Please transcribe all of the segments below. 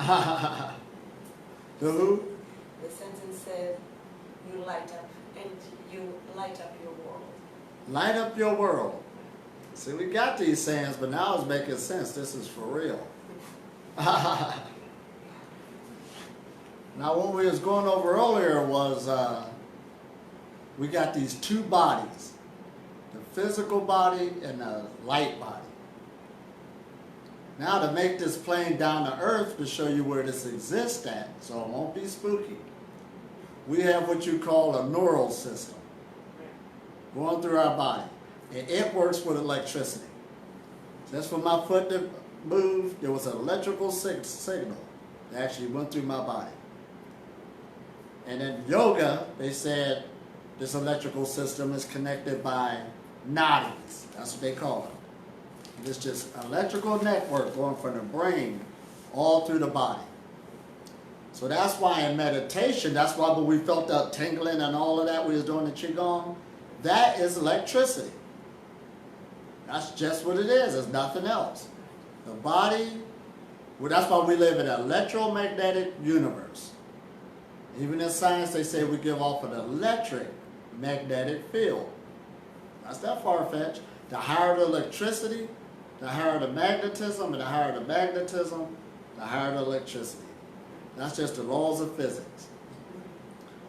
The who? The sentence said, you light up, and you light up your world. Light up your world. See, we got these sayings, but now it's making sense. This is for real. Now, what we was going over earlier was we got these two bodies, the physical body and the light body. Now, to make this plane down to earth to show you where this exists at, so it won't be spooky, we have what you call a neural system going through our body, and it works with electricity. Just for my foot to move, there was an electrical signal that actually went through my body. And in yoga, they said this electrical system is connected by nadis. That's what they call it. It's just electrical network going from the brain all through the body. So that's why in meditation, that's why when we felt that tingling and all of that, we was doing the Qigong, that is electricity. That's just what it is. It's nothing else. The body, well, that's why we live in an electromagnetic universe. Even in science, they say we give off an electric magnetic field. That's not far-fetched. The higher the electricity, the higher the magnetism, and the higher the magnetism, the higher the electricity. That's just the laws of physics.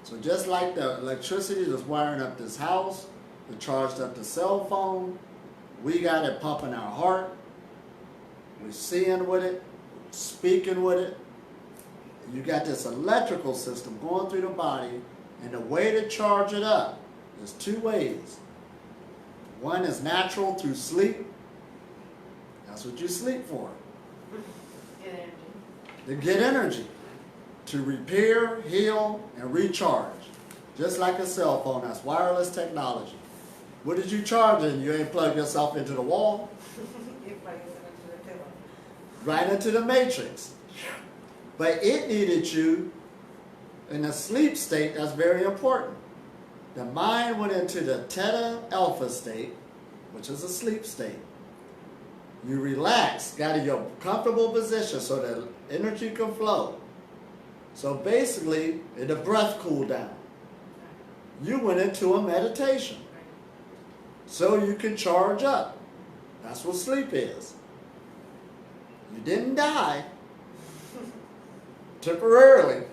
So just like the electricity that's wiring up this house, that charged up the cell phone, we got it pumping our heart, we're seeing with it, speaking with it. You got this electrical system going through the body, and the way to charge it up is two ways. One is natural through sleep. That's what you sleep for. Get energy. To get energy. To repair, heal, and recharge. Just like a cell phone, that's wireless technology. What did you charge in? You ain't plug yourself into the wall? You plug yourself into the pillow. Right into the matrix. But it needed you in a sleep state. That's very important. The mind went into the theta alpha state, which is a sleep state. You relax, got in your comfortable position so that energy can flow. So basically, the breath cooled down. You went into a meditation. So you can charge up. That's what sleep is. You didn't die. Temporarily.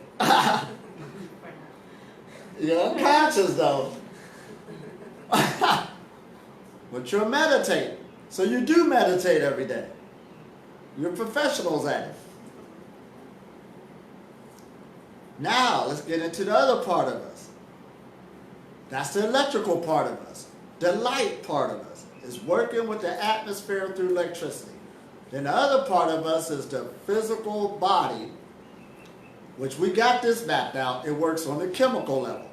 You're unconscious though. But you're meditating. So you do meditate every day. You're professionals at it. Now let's get into the other part of us. That's the electrical part of us. The light part of us is working with the atmosphere through electricity. Then the other part of us is the physical body, which we got this mapped out. It works on the chemical level.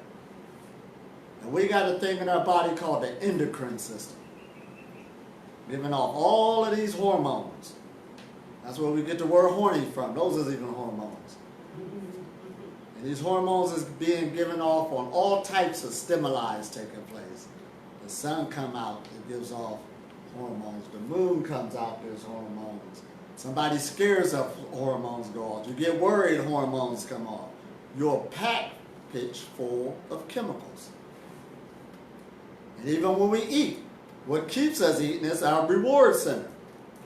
And we got a thing in our body called the endocrine system, giving off all of these hormones. That's where we get the word horny from. Those are even hormones. And these hormones is being given off on all types of stimuli taking place. The sun comes out, it gives off hormones. The moon comes out, there's hormones. Somebody scares up, hormones go off. You get worried, hormones come off. You're package full of chemicals. And even when we eat, what keeps us eating is our reward center.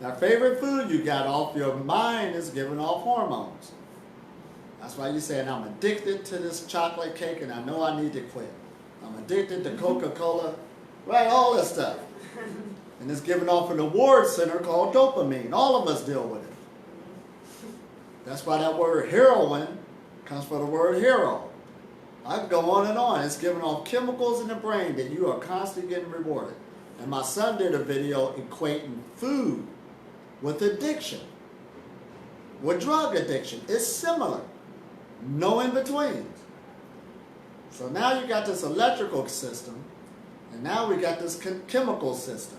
Our favorite food you got off, your mind is giving off hormones. That's why you're saying, I'm addicted to this chocolate cake and I know I need to quit. I'm addicted to Coca-Cola, right, all this stuff. And it's giving off an reward center called dopamine. All of us deal with it. That's why that word heroin comes from the word hero. I can go on and on. It's giving off chemicals in the brain that you are constantly getting rewarded. And my son did a video equating food with addiction, with drug addiction. It's similar. No in between. So now you got this electrical system, and now we got this chemical system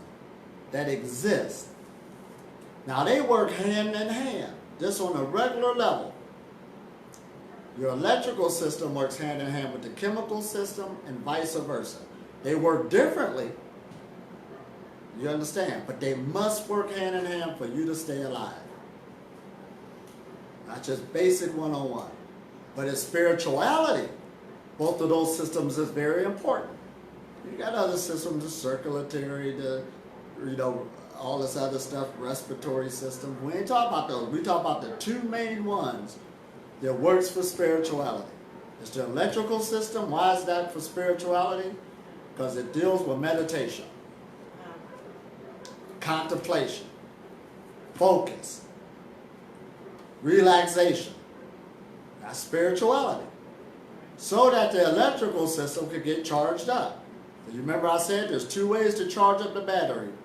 that exists. Now they work hand in hand, just on a regular level. Your electrical system works hand in hand with the chemical system and vice versa. They work differently, you understand, but they must work hand in hand for you to stay alive. Not just basic one-on-one. But in spirituality, both of those systems is very important. You got other systems, the circulatory, all this other stuff, respiratory system. We ain't talking about those. We talk about the two main ones that works for spirituality. It's the electrical system. Why is that for spirituality? Because it deals with meditation, contemplation, focus, relaxation. That's spirituality. So that the electrical system could get charged up. You remember I said there's two ways to charge up the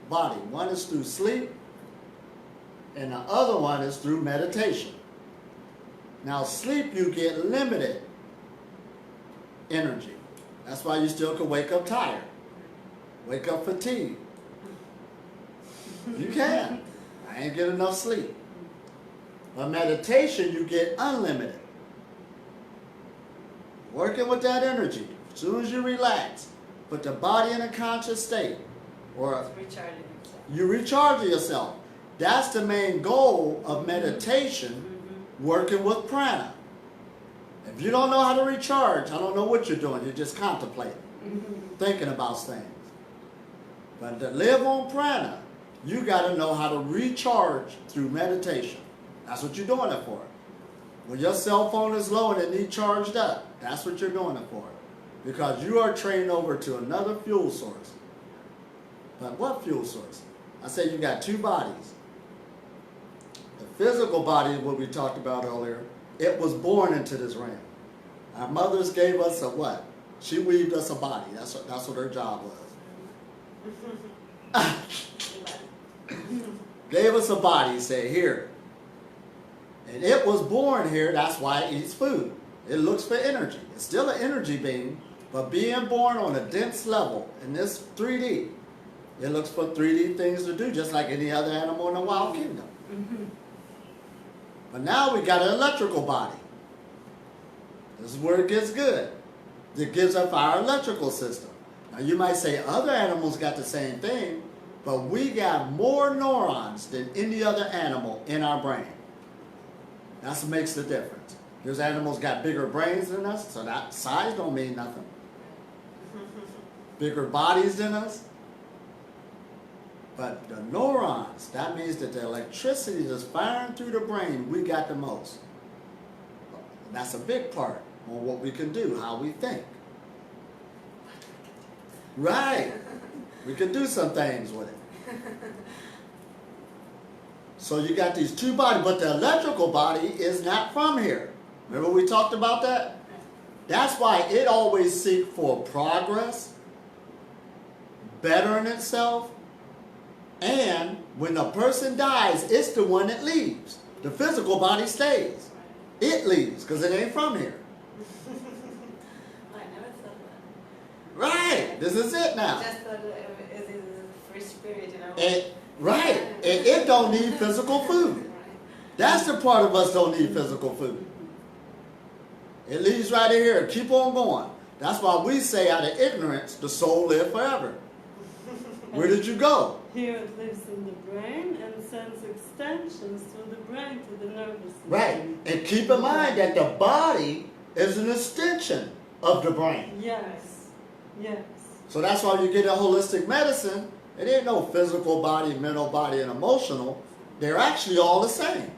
body. One is through sleep, and the other one is through meditation. Now sleep, you get limited energy. That's why you still can wake up tired, wake up fatigued. You can. I ain't get enough sleep. But meditation, you get unlimited. Working with that energy. As soon as you relax, put the body in a conscious state, or you recharge yourself. That's the main goal of meditation, working with prana. If you don't know how to recharge, I don't know what you're doing. You're just contemplating, thinking about things. But to live on prana, you got to know how to recharge through meditation. That's what you're doing it for. When your cell phone is low and it needs charged up, that's what you're doing it for. Because you are trained over to another fuel source. But what fuel source? I said you got two bodies. The physical body, what we talked about earlier, it was born into this realm. Our mothers gave us a what? She weaved us a body. That's what her job was. Gave us a body, said, here. And it was born here, that's why it eats food. It looks for energy. It's still an energy being, but being born on a dense level in this 3D, it looks for 3D things to do, just like any other animal in the wild kingdom. But now we got an electrical body. This is where it gets good. It gives up our electrical system. Now you might say other animals got the same thing, but we got more neurons than any other animal in our brain. That's what makes the difference. Those animals got bigger brains than us, so that size don't mean nothing. Bigger bodies than us. But the neurons, that means that the electricity that's firing through the brain, we got the most. And that's a big part on what we can do, how we think. Right. We can do some things with it. So you got these two bodies, but the electrical body is not from here. Remember we talked about that? That's why it always seeks for progress, bettering itself, and when a person dies, it's the one that leaves. The physical body stays. It leaves because it ain't from here. I never thought that. Right. This is it now. I just thought it is a free spirit, you know. Right. And it don't need physical food. That's the part of us don't need physical food. It leaves right here. Keep on going. That's why we say out of ignorance, the soul lives forever. Where did you go? Here it lives in the brain and sends extensions through the brain to the nervous system. Right. And keep in mind that the body is an extension of the brain. Yes. Yes. So that's why you get a holistic medicine. It ain't no physical body, mental body, and emotional. They're actually all the same.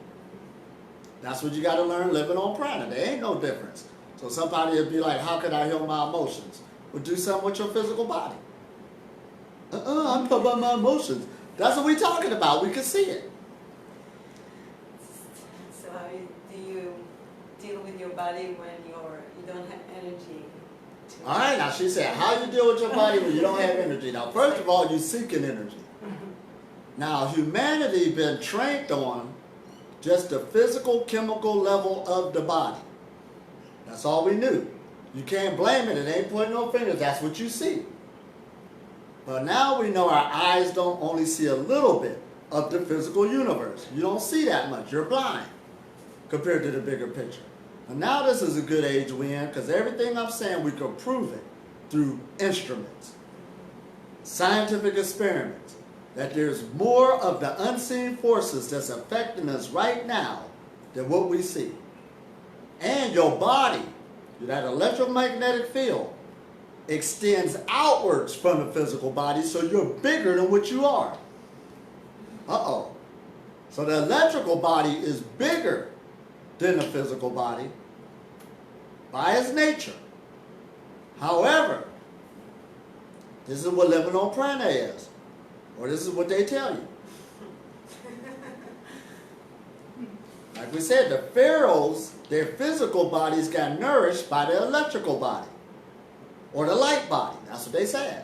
That's what you got to learn living on prana. There ain't no difference. So somebody would be like, how can I heal my emotions? Well, do something with your physical body. I'm talking about my emotions. That's what we're talking about. We can see it. So how do you deal with your body when you don't have energy? All right, now she said, how you deal with your body when you don't have energy? Now, first of all, you're seeking energy. Now, humanity been trained on just the physical, chemical level of the body. That's all we knew. You can't blame it. It ain't pointing no fingers. That's what you see. But now we know our eyes don't only see a little bit of the physical universe. You don't see that much. You're blind compared to the bigger picture. And now this is a good age we're in because everything I'm saying we can prove it through instruments, scientific experiments, that there's more of the unseen forces that's affecting us right now than what we see. And your body, that electromagnetic field, extends outwards from the physical body, so you're bigger than what you are. Uh-oh. So the electrical body is bigger than the physical body by its nature. However, this is what living on prana is, or this is what they tell you. Like we said, the pharaohs, their physical bodies got nourished by the electrical body, or the light body. That's what they said.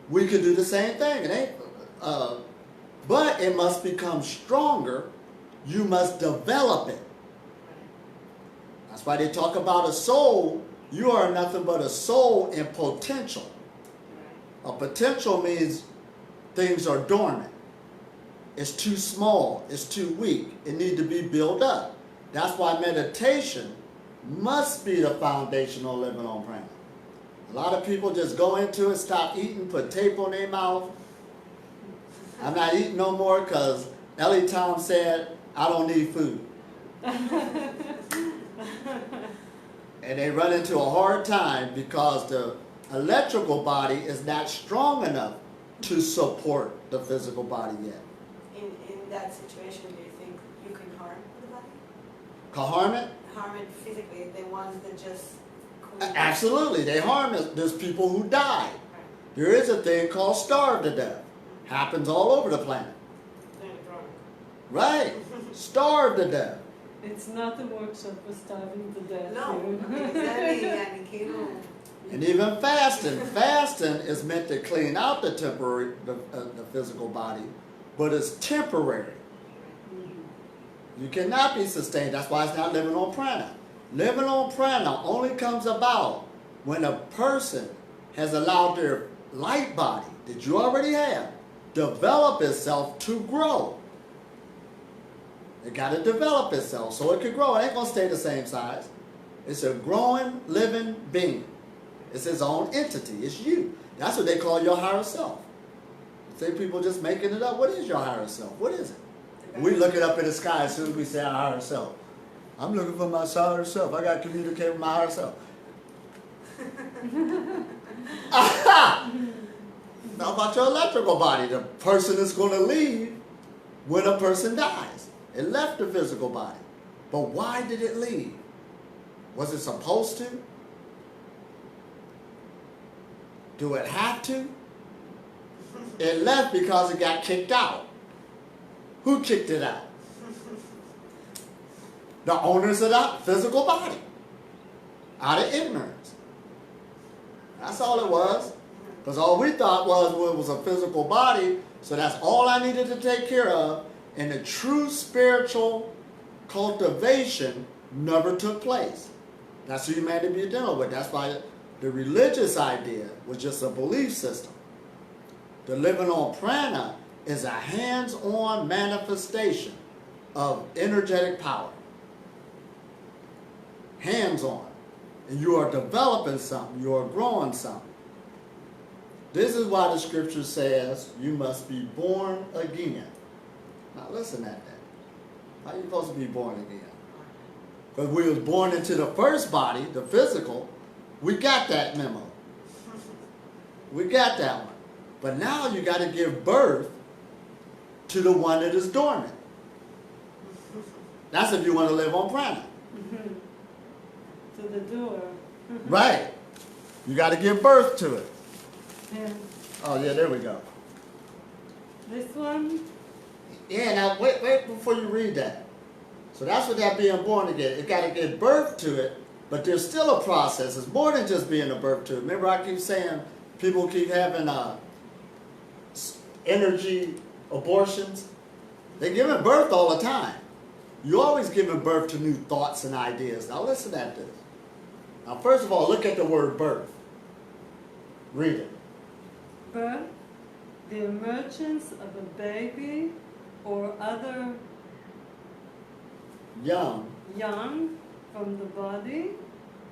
We could do the same thing. But it must become stronger. You must develop it. That's why they talk about a soul. You are nothing but a soul in potential. A potential means things are dormant. It's too small. It's too weak. It needs to be built up. That's why meditation must be the foundational living on prana. A lot of people just go into it, stop eating, put tape on their mouth. I'm not eating no more because Elitom said, I don't need food. And they run into a hard time because the electrical body is not strong enough to support the physical body yet. In that situation, do you think you can harm the body? Can harm it? Harm it physically, the ones that just... Absolutely, they harm it. There's people who die. Right. There is a thing called starve to death. Happens all over the planet. Right, starve to death. It's not a workshop for starving to death. No, exactly. And even fasting. Fasting is meant to clean out the physical body, but it's temporary. You cannot be sustained. That's why it's not living on prana. Living on prana only comes about when a person has allowed their light body that you already have develop itself to grow. It got to develop itself so it can grow. It ain't going to stay the same size. It's a growing, living being. It's its own entity. It's you. That's what they call your higher self. Say people just making it up. What is your higher self? What is it? We look it up in the sky as soon as we say our higher self. I'm looking for my higher self. I got to communicate with my higher self. Now about your electrical body. The person is going to leave when a person dies. It left the physical body. But why did it leave? Was it supposed to? Do it have to? It left because it got kicked out. Who kicked it out? The owners of the physical body. Out of ignorance. That's all it was. Because all we thought was, well, it was a physical body, so that's all I needed to take care of. And the true spiritual cultivation never took place. That's what humanity be dealing with. That's why the religious idea was just a belief system. The living on prana is a hands-on manifestation of energetic power. Hands-on. And you are developing something. You are growing something. This is why the scripture says you must be born again. Now listen at that. How are you supposed to be born again? Because we was born into the first body, the physical. We got that memo. We got that one. But now you got to give birth to the one that is dormant. That's if you want to live on prana. To the door. Right. You got to give birth to it. Yeah. Oh, yeah, there we go. This one? Yeah, now wait before you read that. So that's what that being born again. It got to give birth to it, but there's still a process. It's more than just being a birth to it. Remember I keep saying people keep having energy abortions. They're giving birth all the time. You're always giving birth to new thoughts and ideas. Now listen at this. Now first of all, look at the word birth. Read it. Birth, the emergence of a baby or other Young. from the body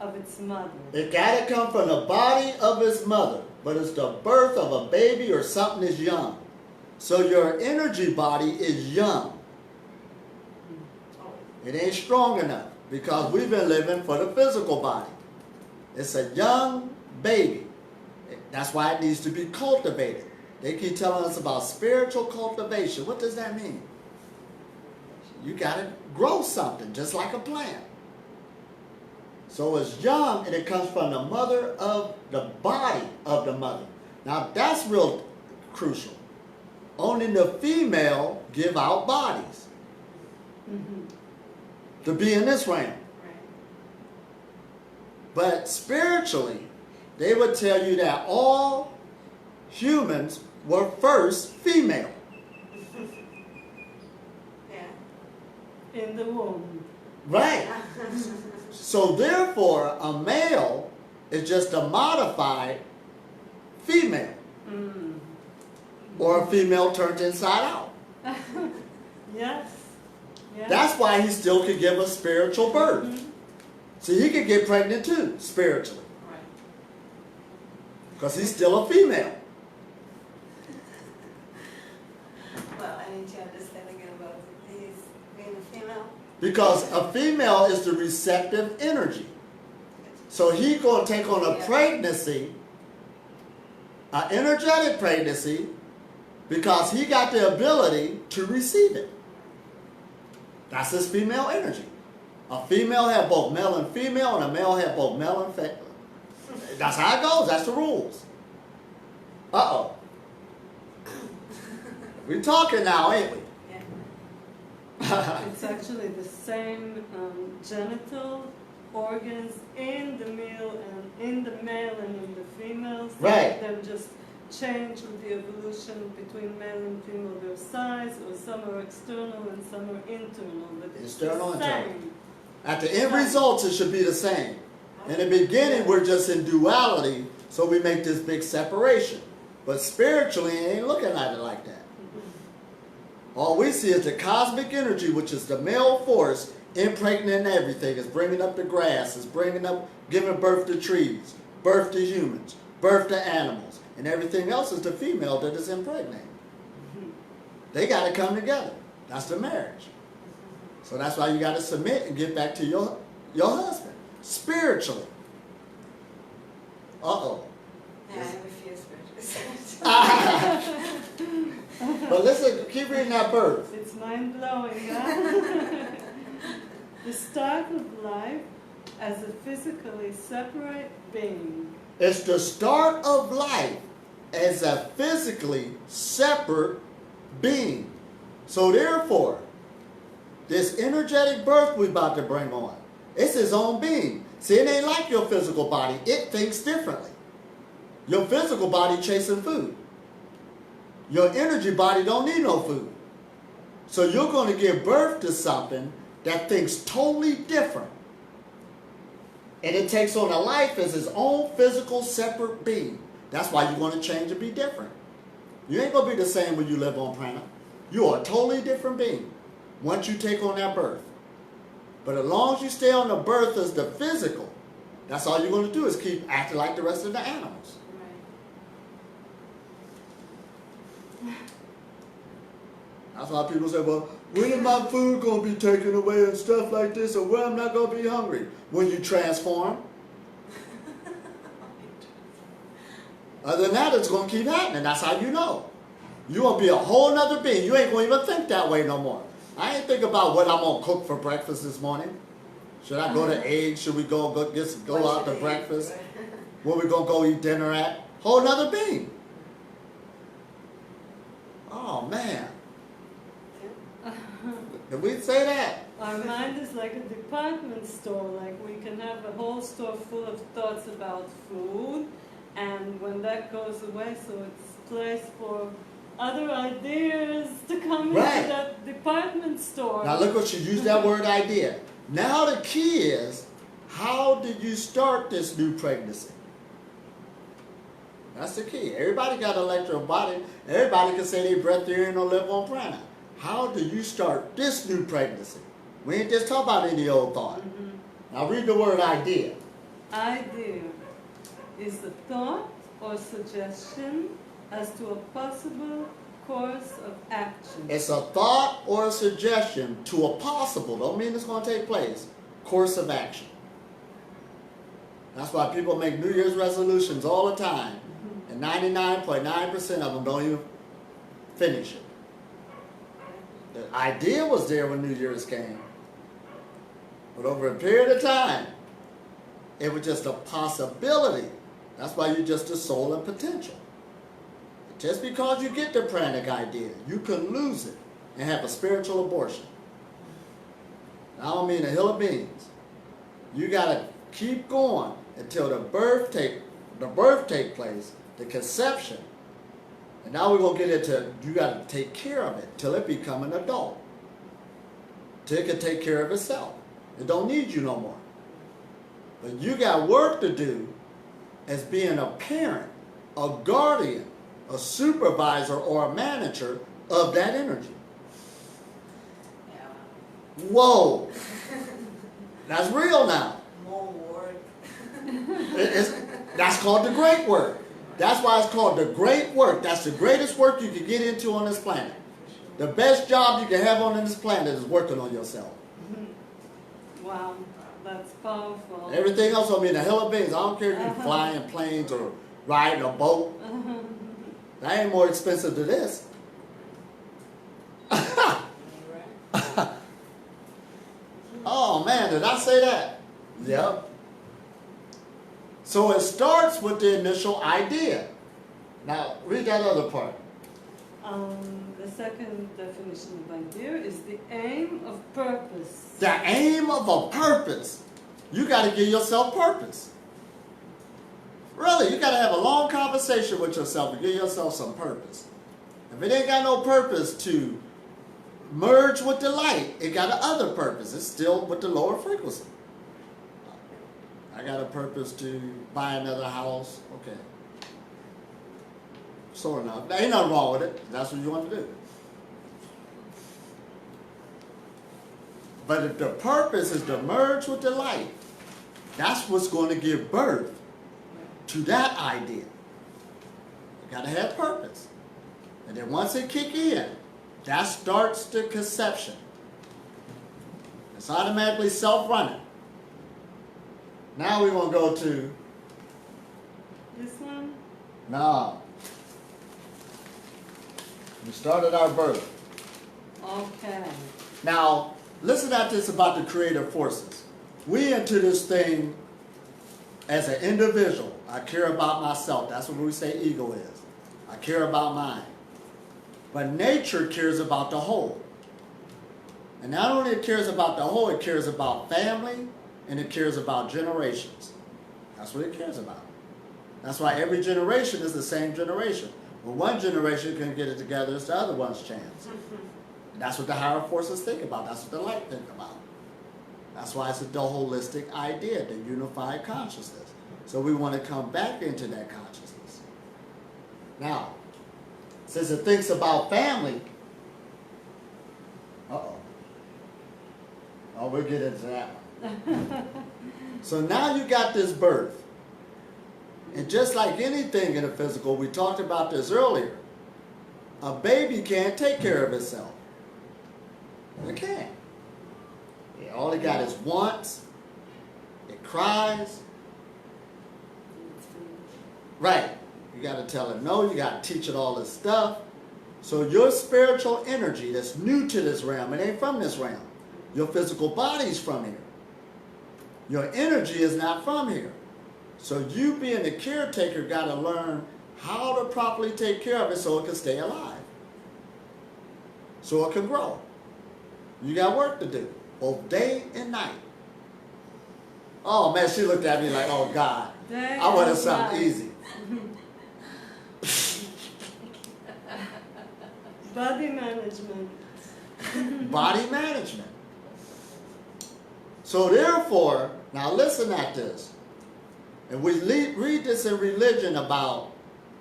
of its mother. It got to come from the body of its mother, but it's the birth of a baby or something that's young. So your energy body is young. It ain't strong enough because we've been living for the physical body. It's a young baby. That's why it needs to be cultivated. They keep telling us about spiritual cultivation. What does that mean? You got to grow something just like a plant. So it's young and it comes from the mother of the body of the mother. Now that's real crucial. Only the female give out bodies to be in this realm. But spiritually, they would tell you that all humans were first female. In the womb. Right. So therefore, a male is just a modified female. Or a female turned inside out. Yes. Yes. That's why he still could give a spiritual birth. See, he could get pregnant too, spiritually. Right. Because he's still a female. Well, I need to understand again about these being a female. Because a female is the receptive energy. So he's going to take on a pregnancy, an energetic pregnancy, because he got the ability to receive it. That's his female energy. A female had both male and female, and a male had both male and female. That's how it goes. That's the rules. Uh-oh. We're talking now, ain't we? It's actually the same genital organs in the male and in the female. Some Right. of them just change with the evolution between male and female, their size, or some are external and some are internal. But it's External, the internal. same. At the end results, it should be the same. In the beginning, we're just in duality, so we make this big separation. But spiritually, it ain't looking at it like that. All we see is the cosmic energy, which is the male force, impregnating everything. It's bringing up the grass. It's bringing up, giving birth to trees, birth to humans, birth to animals. And everything else is the female that is impregnating. They got to come together. That's the marriage. So that's why you got to submit and get back to your husband, spiritually. Uh-oh. Yeah, I refuse spiritual. But listen, keep reading that birth. It's mind-blowing, huh? The start of life as a physically separate being. It's the start of life as a physically separate being. So therefore, this energetic birth we're about to bring on, it's his own being. See, it ain't like your physical body. It thinks differently. Your physical body chasing food. Your energy body don't need no food. So you're going to give birth to something that thinks totally different. And it takes on a life as its own physical separate being. That's why you're going to change and be different. You ain't going to be the same when you live on planet. You are a totally different being once you take on that birth. But as long as you stay on the birth as the physical, that's all you're going to do is keep acting like the rest of the animals. That's why people say, well, when is my food going to be taken away and stuff like this, or when I'm not going to be hungry? When you transform. Other than that, it's going to keep happening. That's how you know. You're going to be a whole nother being. You ain't going to even think that way no more. I ain't think about what I'm going to cook for breakfast this morning. Should I go to eggs? Should we go out to breakfast? Where we going to go eat dinner at? Whole nother being. Oh, man. Did we say that? Our mind is like a department store. Like we can have a whole store full of thoughts about food, and when that goes away, so it's place for other ideas to come into that department store. Now look what you used that word idea. Now the key is, how did you start this new pregnancy? That's the key. Everybody got an electrical body. Everybody can say they breatharian or live on prana. How do you start this new pregnancy? We ain't just talking about any old thought. Now read the word idea. Idea is a thought or suggestion as to a possible course of action. It's a thought or a suggestion to a possible, don't mean it's going to take place, course of action. That's why people make New Year's resolutions all the time, and 99.9% of them don't even finish it. The idea was there when New Year's came, but over a period of time, it was just a possibility. That's why you're just a soul and potential. Just because you get the pranic idea, you could lose it and have a spiritual abortion. I don't mean a hill of beans. You got to keep going until the birth take place, the conception. And now we're going to get into, you got to take care of it till it become an adult. Till it can take care of itself. It don't need you no more. But you got work to do as being a parent, a guardian, a supervisor, or a manager of that energy. Yeah. Whoa! That's real now. More work. That's called the great work. That's why it's called the great work. That's the greatest work you can get into on this planet. The best job you can have on this planet is working on yourself. Wow, that's powerful. Everything else will be in a hell of beans. I don't care if you're flying planes or riding a boat. That ain't more expensive than this. Oh man, did I say that? Yep. So it starts with the initial idea. Now, read that other part. The second definition of idea is the aim of purpose. The aim of a purpose. You got to give yourself purpose. Really, you got to have a long conversation with yourself and give yourself some purpose. If it ain't got no purpose to merge with the light, it got another purpose. It's still with the lower frequency. I got a purpose to buy another house. Okay. So enough. There ain't nothing wrong with it. That's what you want to do. But if the purpose is to merge with the light, that's what's going to give birth to that idea. You got to have purpose. And then once it kick in, that starts the conception. It's automatically self-running. Now we want to go to... This one? No. We started our birth. Okay. Now, listen at this about the creative forces. We into this thing as an individual. I care about myself. That's what we say ego is. I care about mine. But nature cares about the whole. And not only it cares about the whole, it cares about family and it cares about generations. That's what it cares about. That's why every generation is the same generation. When one generation can get it together, it's the other one's chance. And that's what the higher forces think about. That's what the light think about. That's why it's the holistic idea, the unified consciousness. So we want to come back into that consciousness. Now, since it thinks about family, oh, we'll get into that one. So now you got this birth. And just like anything in the physical, we talked about this earlier, a baby can't take care of itself. It can't. All it got is wants, it cries. Right. You got to tell it no, you got to teach it all this stuff. So your spiritual energy that's new to this realm, it ain't from this realm. Your physical body's from here. Your energy is not from here. So you being the caretaker got to learn how to properly take care of it so it can stay alive. So it can grow. You got work to do, both day and night. Oh man, she looked at me like, oh God, I wanted something easy. Body management. Body management. So therefore, now listen at this. And we read this in religion about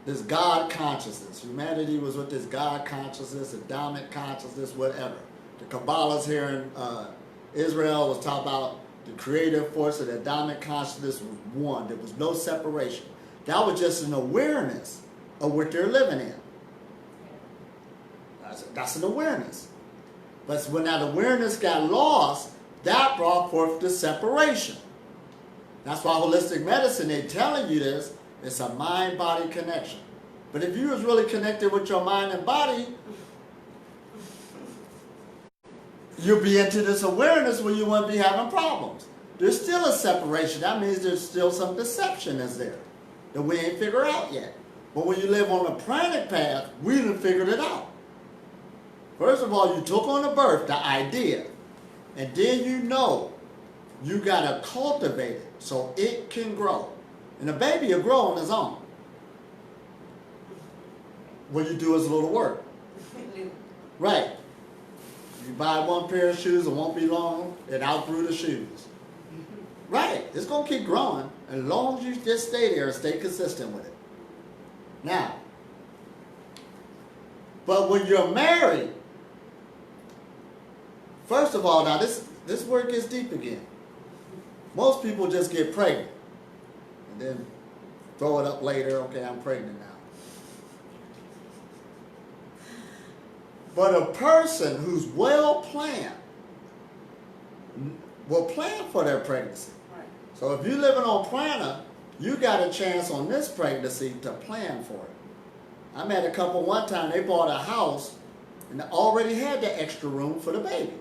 this God consciousness. Humanity was with this God consciousness, Adamic consciousness, whatever. The Kabbalah's here in Israel was talking about the creative force of the Adamic consciousness was one. There was no separation. That was just an awareness of what they're living in. That's an awareness. But when that awareness got lost, that brought forth the separation. That's why holistic medicine, they're telling you this, it's a mind-body connection. But if you was really connected with your mind and body, you'll be into this awareness where you wouldn't be having problems. There's still a separation. That means there's still some deception that's there that we ain't figured out yet. But when you live on the pranic path, we done figured it out. First of all, you took on the birth, the idea, and then you know you got to cultivate it so it can grow. And a baby will grow on his own. What you do is a little work. Right. You buy one pair of shoes, it won't be long, it outgrew the shoes. Right. It's going to keep growing as long as you just stay there and stay consistent with it. Now, but when you're married, first of all, now this word gets deep again. Most people just get pregnant and then throw it up later, okay, I'm pregnant now. But a person who's well planned will plan for their pregnancy. Right. So if you're living on Prana, you got a chance on this pregnancy to plan for it. I met a couple one time, they bought a house and they already had the extra room for the baby.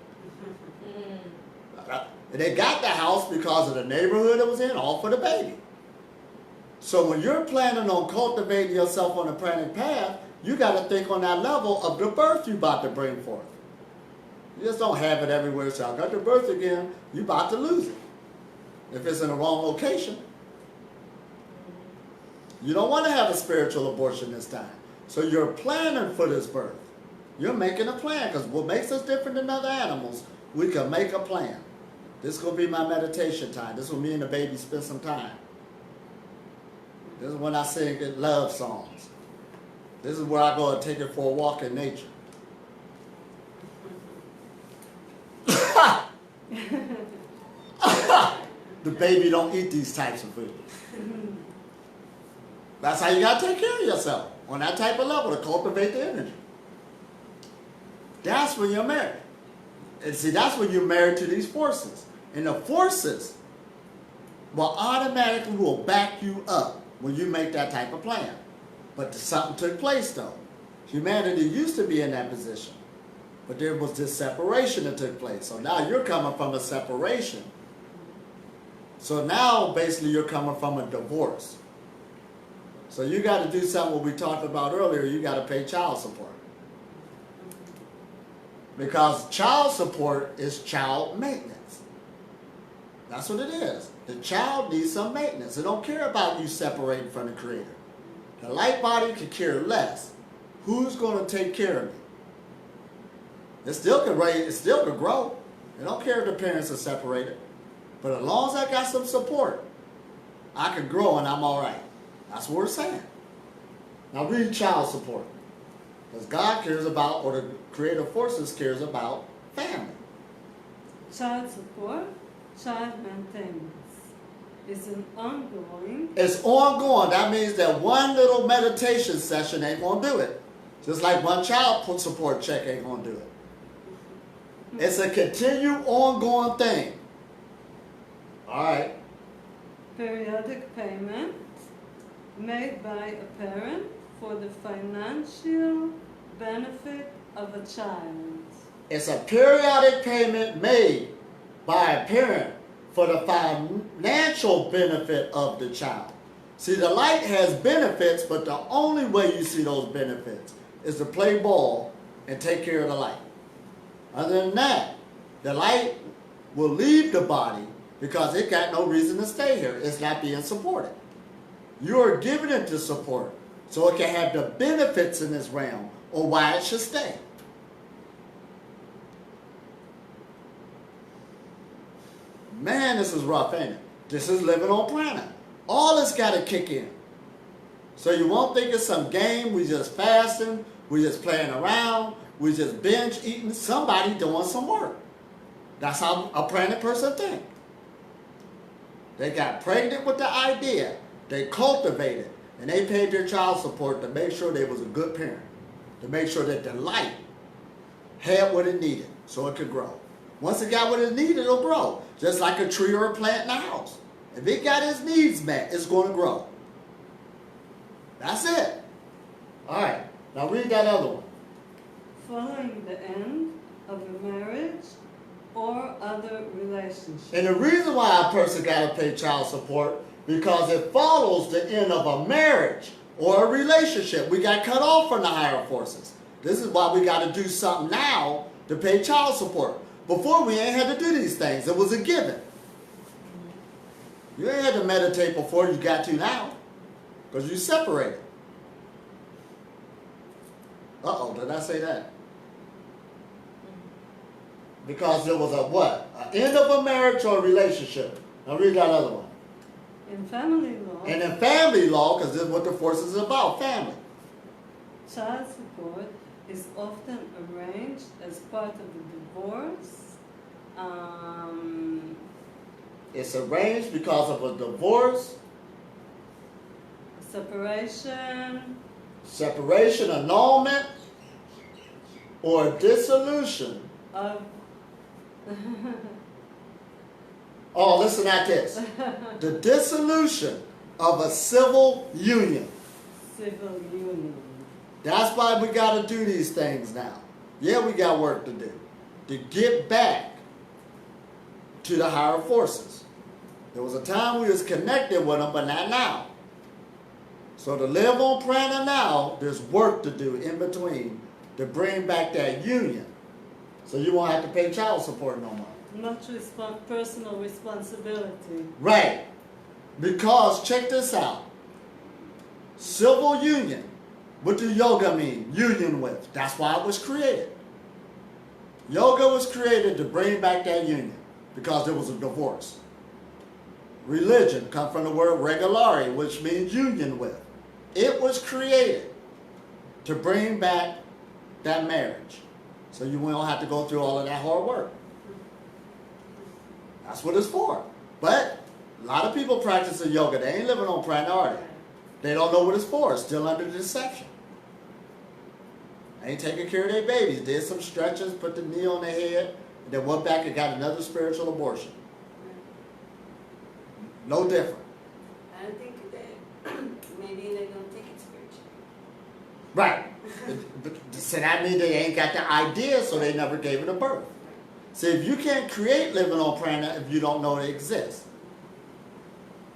And they got the house because of the neighborhood it was in, all for the baby. So when you're planning on cultivating yourself on the pranic path, you got to think on that level of the birth you're about to bring forth. You just don't have it everywhere. So I got the birth again, you're about to lose it. If it's in the wrong location. You don't want to have a spiritual abortion this time. So you're planning for this birth. You're making a plan, because what makes us different than other animals, we can make a plan. This is going to be my meditation time. This is when me and the baby spend some time. This is when I sing love songs. This is where I go and take it for a walk in nature. The baby don't eat these types of food. That's how you got to take care of yourself, on that type of level, to cultivate the energy. That's when you're married. And see, that's when you're married to these forces. And the forces will automatically back you up when you make that type of plan. But something took place though. Humanity used to be in that position. But there was this separation that took place. So now you're coming from a separation. So now basically you're coming from a divorce. So you got to do something what we talked about earlier. You got to pay child support. Because child support is child maintenance. That's what it is. The child needs some maintenance. It don't care about you separating from the Creator. The light body could care less. Who's going to take care of me? It still could raise, it still could grow. It don't care if the parents are separated. But as long as I got some support, I can grow and I'm all right. That's what we're saying. Now read child support. Because God cares about, or the creative forces cares about, family. Child support, child maintenance is an ongoing. It's ongoing. That means that one little meditation session ain't going to do it. Just like one child support check ain't going to do it. It's a continued ongoing thing. All right. Periodic payment made by a parent for the financial benefit of a child. It's a periodic payment made by a parent for the financial benefit of the child. See, the light has benefits, but the only way you see those benefits is to play ball and take care of the light. Other than that, the light will leave the body because it got no reason to stay here. It's not being supported. You are giving it the support so it can have the benefits in this realm or why it should stay. Man, this is rough, ain't it? This is living on planet. All this got to kick in. So you won't think it's some game, we just fasting, we just playing around, we just binge eating. Somebody doing some work. That's how a planet person think. They got pregnant with the idea. They cultivated, and they paid their child support to make sure they was a good parent, to make sure that the light had what it needed so it could grow. Once it got what it needed, it'll grow. Just like a tree or a plant in a house. If it got its needs met, it's going to grow. That's it. All right. Now read that other one. Following the end of a marriage or other relationship. And the reason why a person got to pay child support, because it follows the end of a marriage or a relationship. We got cut off from the higher forces. This is why we got to do something now to pay child support. Before, we ain't had to do these things. It was a given. You ain't had to meditate before, you got to now. Because you separated. Uh-oh, did I say that? Because there was a what? An end of a marriage or a relationship. Now read that other one. In family law, And in family law, because this is what the force is about, family. child support is often arranged as part of the divorce. It's arranged because of a divorce, separation annulment, or dissolution. of Oh, listen at this. The dissolution of a civil union. civil union. That's why we got to do these things now. Yeah, we got work to do. To get back to the higher forces. There was a time we was connected with them, but not now. So to live on prana now, there's work to do in between to bring back that union. So you won't have to pay child support no more. Not personal responsibility. Right. Because, check this out. Civil union. What do yoga mean? Union with. That's why it was created. Yoga was created to bring back that union because there was a divorce. Religion comes from the word regulare, which means union with. It was created to bring back that marriage. So you won't have to go through all of that hard work. That's what it's for. But a lot of people practicing yoga, they ain't living on prana, are they? They don't know what it's for. It's still under deception. Ain't taking care of their babies. Did some stretches, put the knee on their head, and then went back and got another spiritual abortion. No different. I think that maybe they don't take it spiritually. Right. So that means they ain't got the idea, so they never gave it a birth. See, if you can't create living on prana if you don't know it exists.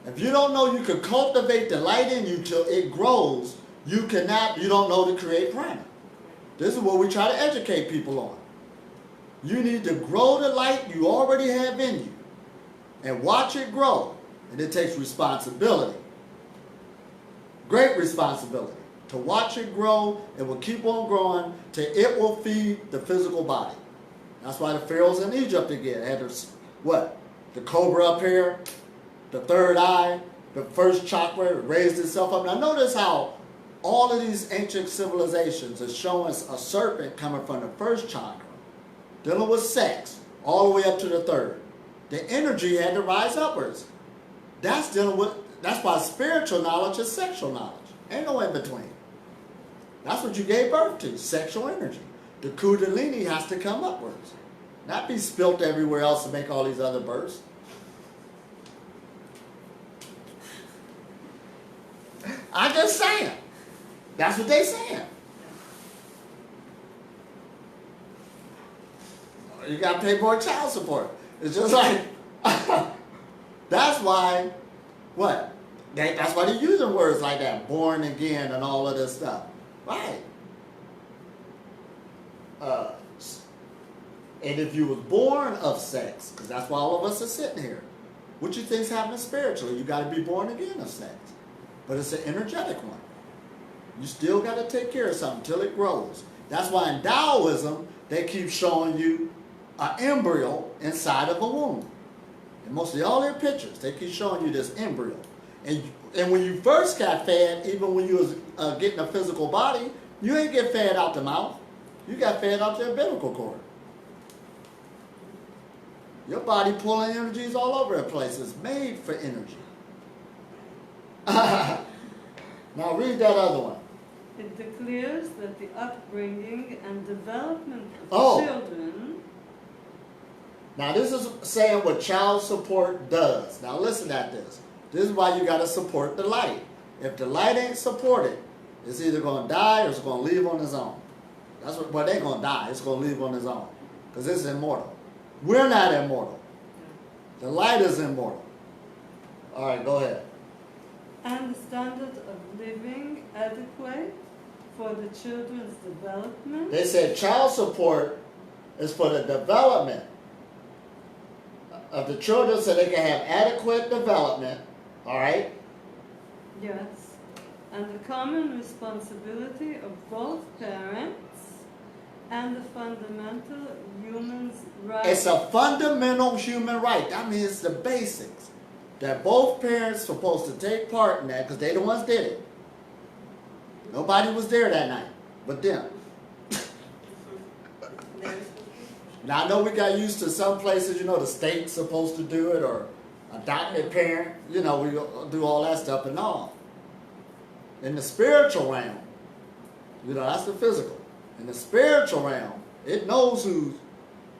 If you don't know you can cultivate the light in you till it grows, you don't know to create prana. This is what we try to educate people on. You need to grow the light you already have in you and watch it grow. And it takes responsibility. Great responsibility. To watch it grow, it will keep on growing till it will feed the physical body. That's why the pharaohs in Egypt again had this, what? The cobra up here, the third eye, the first chakra raised itself up. Now notice how all of these ancient civilizations are showing a serpent coming from the first chakra, dealing with sex, all the way up to the third. The energy had to rise upwards. That's why spiritual knowledge is sexual knowledge. Ain't no in between. That's what you gave birth to, sexual energy. The kundalini has to come upwards, not be spilt everywhere else to make all these other births. I'm just saying. That's what they saying. You got to pay more child support. It's just like, that's why, what? That's why they're using words like that, born again and all of this stuff. Right. And if you was born of sex, because that's why all of us are sitting here, what you think's happening spiritually? You got to be born again of sex. But it's an energetic one. You still got to take care of something until it grows. That's why in Taoism, they keep showing you an embryo inside of a womb. And mostly all their pictures, they keep showing you this embryo. And when you first got fed, even when you was getting a physical body, you ain't get fed out the mouth. You got fed out the umbilical cord. Your body pulling energies all over the place. It's made for energy. Now read that other one. It declares that the upbringing and development of Oh. children. Now this is saying what child support does. Now listen at this. This is why you got to support the light. If the light ain't supported, it's either going to die or it's going to leave on its own. That's what. Well, they're going to die. It's going to leave on its own because it's immortal. We're not immortal. The light is immortal. All right, go ahead. And the standard of living adequate for the children's development. They said child support is for the development of the children so they can have adequate development. All right? Yes. And the common responsibility of both parents and the fundamental human's right. It's a fundamental human right. That means the basics. That both parents supposed to take part in that because they the ones did it. Nobody was there that night but them. Now I know we got used to some places, you know, the state's supposed to do it or adopted parent, you know, we do all that stuff and all. In the spiritual realm, you know, that's the physical. In the spiritual realm, it knows whose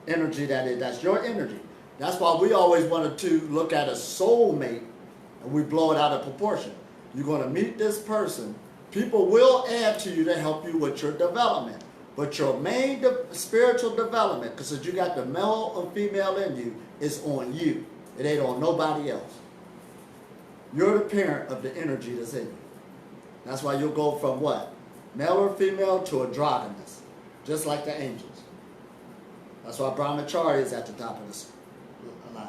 energy that is. That's your energy. That's why we always wanted to look at a soulmate and we blow it out of proportion. You're going to meet this person. People will add to you to help you with your development. But your main spiritual development, because you got the male or female in you, is on you. It ain't on nobody else. You're the parent of the energy that's in you. That's why you'll go from what? Male or female to androgynous. Just like the angels. That's why brahmacharya is at the top of this line.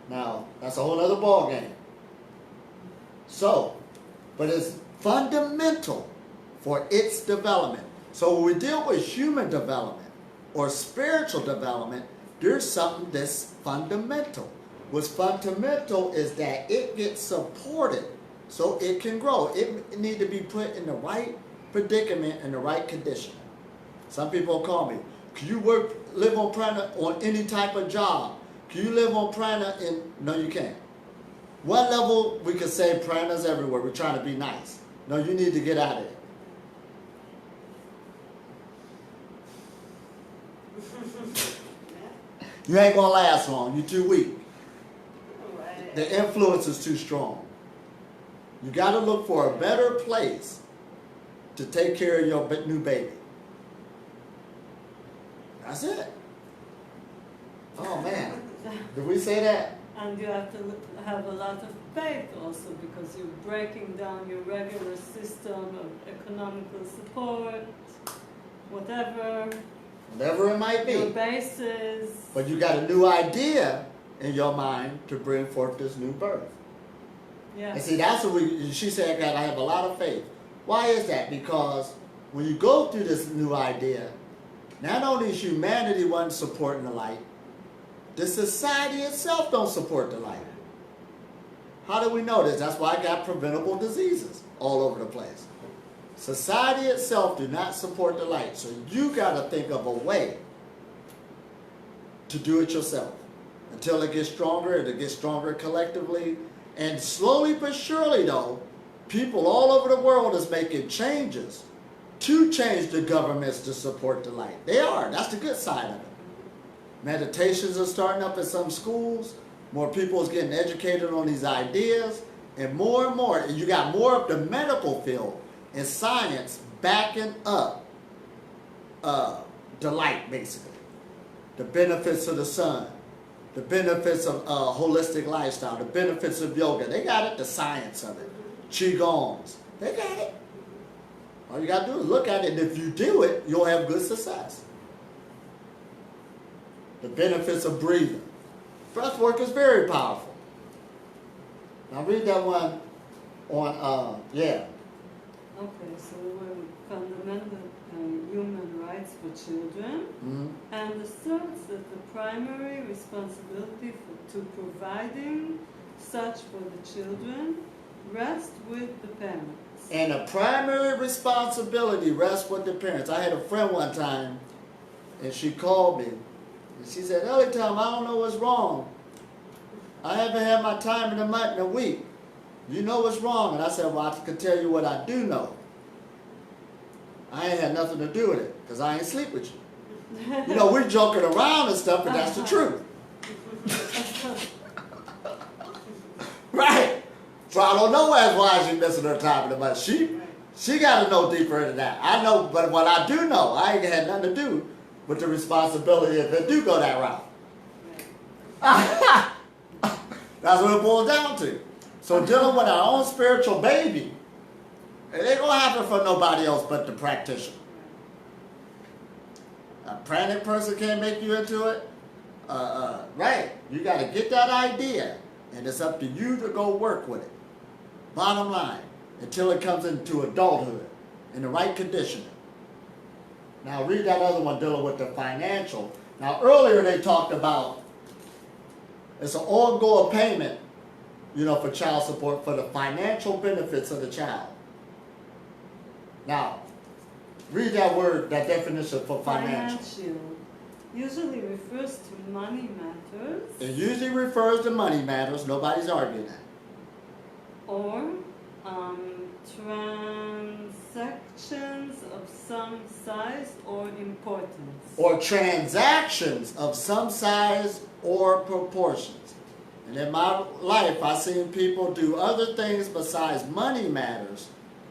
Now, that's a whole other ball game. So, but it's fundamental for its development. So when we deal with human development or spiritual development, there's something that's fundamental. What's fundamental is that it gets supported so it can grow. It needs to be put in the right predicament and the right condition. Some people call me, can you live on prana on any type of job? Can you live on prana in, no you can't. One level we could say prana's everywhere, we're trying to be nice. No, you need to get out of it. You ain't gonna last long, you're too weak. The influence is too strong. You gotta look for a better place to take care of your new baby. That's it. Oh man, did we say that? And you have to have a lot of faith also because you're breaking down your regular system of economical support, whatever Whatever it might your be. bases. But you got a new idea in your mind to bring forth this new birth. Yeah. And see, that's what she said, God, I have a lot of faith. Why is that? Because when you go through this new idea, not only is humanity one supporting the light, the society itself don't support the light. How do we know this? That's why I got preventable diseases all over the place. Society itself do not support the light. So you got to think of a way to do it yourself. Until it gets stronger, it'll get stronger collectively. And slowly but surely, though, people all over the world is making changes to change the governments to support the light. They are. That's the good side of it. Meditations are starting up in some schools. More people is getting educated on these ideas. And more, and you got more of the medical field and science backing up the light, basically. The benefits of the sun. The benefits of holistic lifestyle. The benefits of yoga. They got it. The science of it. Qigongs. They got it. All you got to do is look at it. And if you do it, you'll have good success. The benefits of breathing. Breath work is very powerful. Now read that one on, yeah. Okay, so we're fundamental human rights for children, and asserts that the primary responsibility to providing such for the children rests with the parents. And the primary responsibility rests with the parents. I had a friend one time, and she called me, and she said, Elitom, I don't know what's wrong. I haven't had my time in a week. You know what's wrong? And I said, well, I can tell you what I do know. I ain't had nothing to do with it because I ain't sleep with you. You know, we're joking around and stuff, but that's the truth. Right? So I don't know why she's missing her time in the money. She got to know deeper into that. I know, but what I do know, I ain't had nothing to do with the responsibility if it do go that route. That's what it boils down to. So dealing with our own spiritual baby, it ain't going to happen for nobody else but the practitioner. A pranic person can't make you into it. Right. You got to get that idea, and it's up to you to go work with it. Bottom line, until it comes into adulthood in the right conditioning. Now read that other one dealing with the financial. Now earlier they talked about it's an ongoing payment, you know, for child support for the financial benefits of the child. Now, read that word, that definition for financial. Financial usually refers to money matters. It usually refers to money matters. Nobody's arguing that. Or transactions of some size or importance. Or transactions of some size or proportions. And in my life, I've seen people do other things besides money matters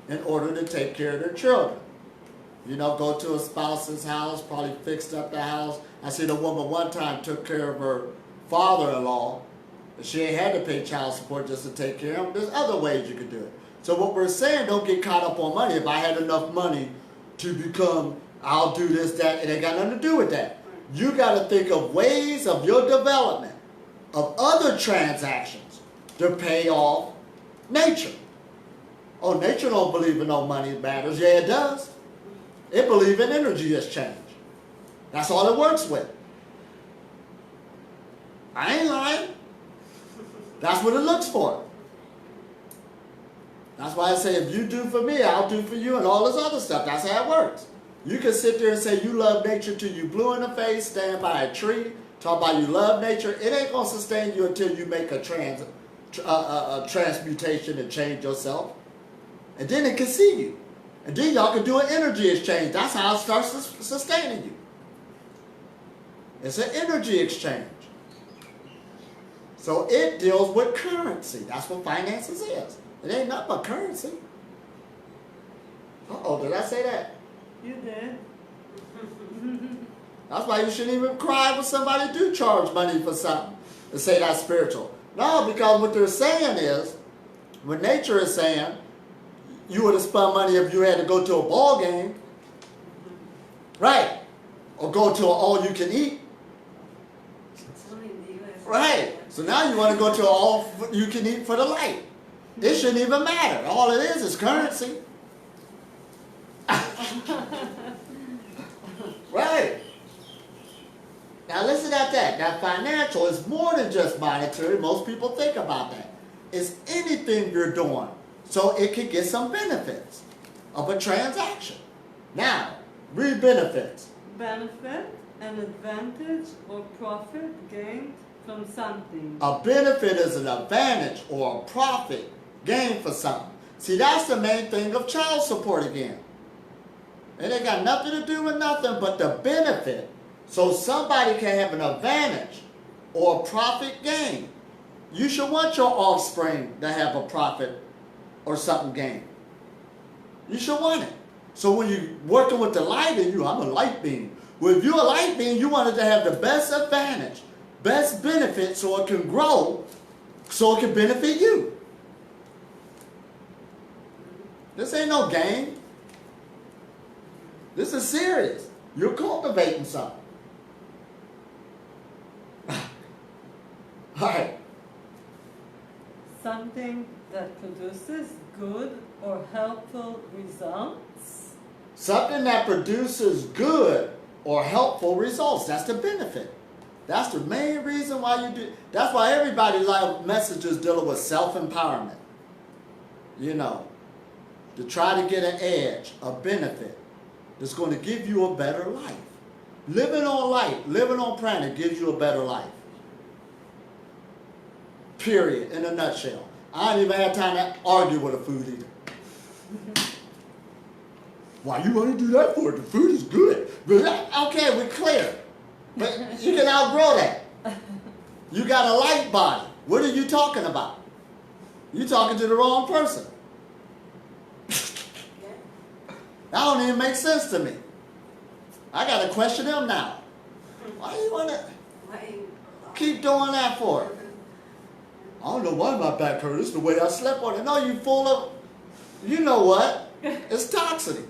in order to take care of their children. You know, go to a spouse's house, probably fixed up the house. I seen a woman one time took care of her father-in-law. She ain't had to pay child support just to take care of him. There's other ways you could do it. So what we're saying, don't get caught up on money. If I had enough money to become, I'll do this, that, it ain't got nothing to do with that. You got to think of ways of your development, of other transactions to pay off nature. Oh, nature don't believe in no money matters. Yeah, it does. It believes in energy exchange. That's all it works with. I ain't lying. That's what it looks for. That's why I say if you do for me, I'll do for you and all this other stuff. That's how it works. You can sit there and say you love nature till you blue in the face, stand by a tree, talk about you love nature. It ain't going to sustain you until you make a transmutation and change yourself. And then it can see you. And then y'all can do an energy exchange. That's how it starts sustaining you. It's an energy exchange. So it deals with currency. That's what finances is. It ain't nothing but currency. Uh-oh, did I say that? You did. That's why you shouldn't even cry when somebody do charge money for something and say that's spiritual. No, because what they're saying is, what nature is saying, you would have spent money if you had to go to a ball game. Right. Or go to an all-you-can-eat. Right. So now you want to go to an all-you-can-eat for the light. It shouldn't even matter. All it is currency. Right. Now listen at that. Now financial is more than just monetary. Most people think about that. It's anything you're doing so it can get some benefits of a transaction. Now, read benefits. Benefit, an advantage or profit gained from something. A benefit is an advantage or a profit gained for something. See, that's the main thing of child support again. It ain't got nothing to do with nothing but the benefit. So somebody can have an advantage or a profit gain. You should want your offspring to have a profit or something gained. You should want it. So when you're working with the light in you, I'm a light being. Well, if you're a light being, you want it to have the best advantage, best benefit so it can grow, so it can benefit you. This ain't no game. This is serious. You're cultivating something. All right. Something that produces good or helpful results. Something that produces good or helpful results. That's the benefit. That's the main reason why you do. That's why everybody likes messages dealing with self-empowerment. You know, to try to get an edge, a benefit that's going to give you a better life. Living on light, living on planet gives you a better life. Period, in a nutshell. I ain't even had time to argue with a food eater. Why you want to do that for? The food is good. But okay, we're clear. But you can outgrow that. You got a light body. What are you talking about? You're talking to the wrong person. That don't even make sense to me. I got to question him now. Why do you want to keep doing that for? I don't know why my back hurt. It's the way I slept on it. No, you full of, you know what? It's toxicity.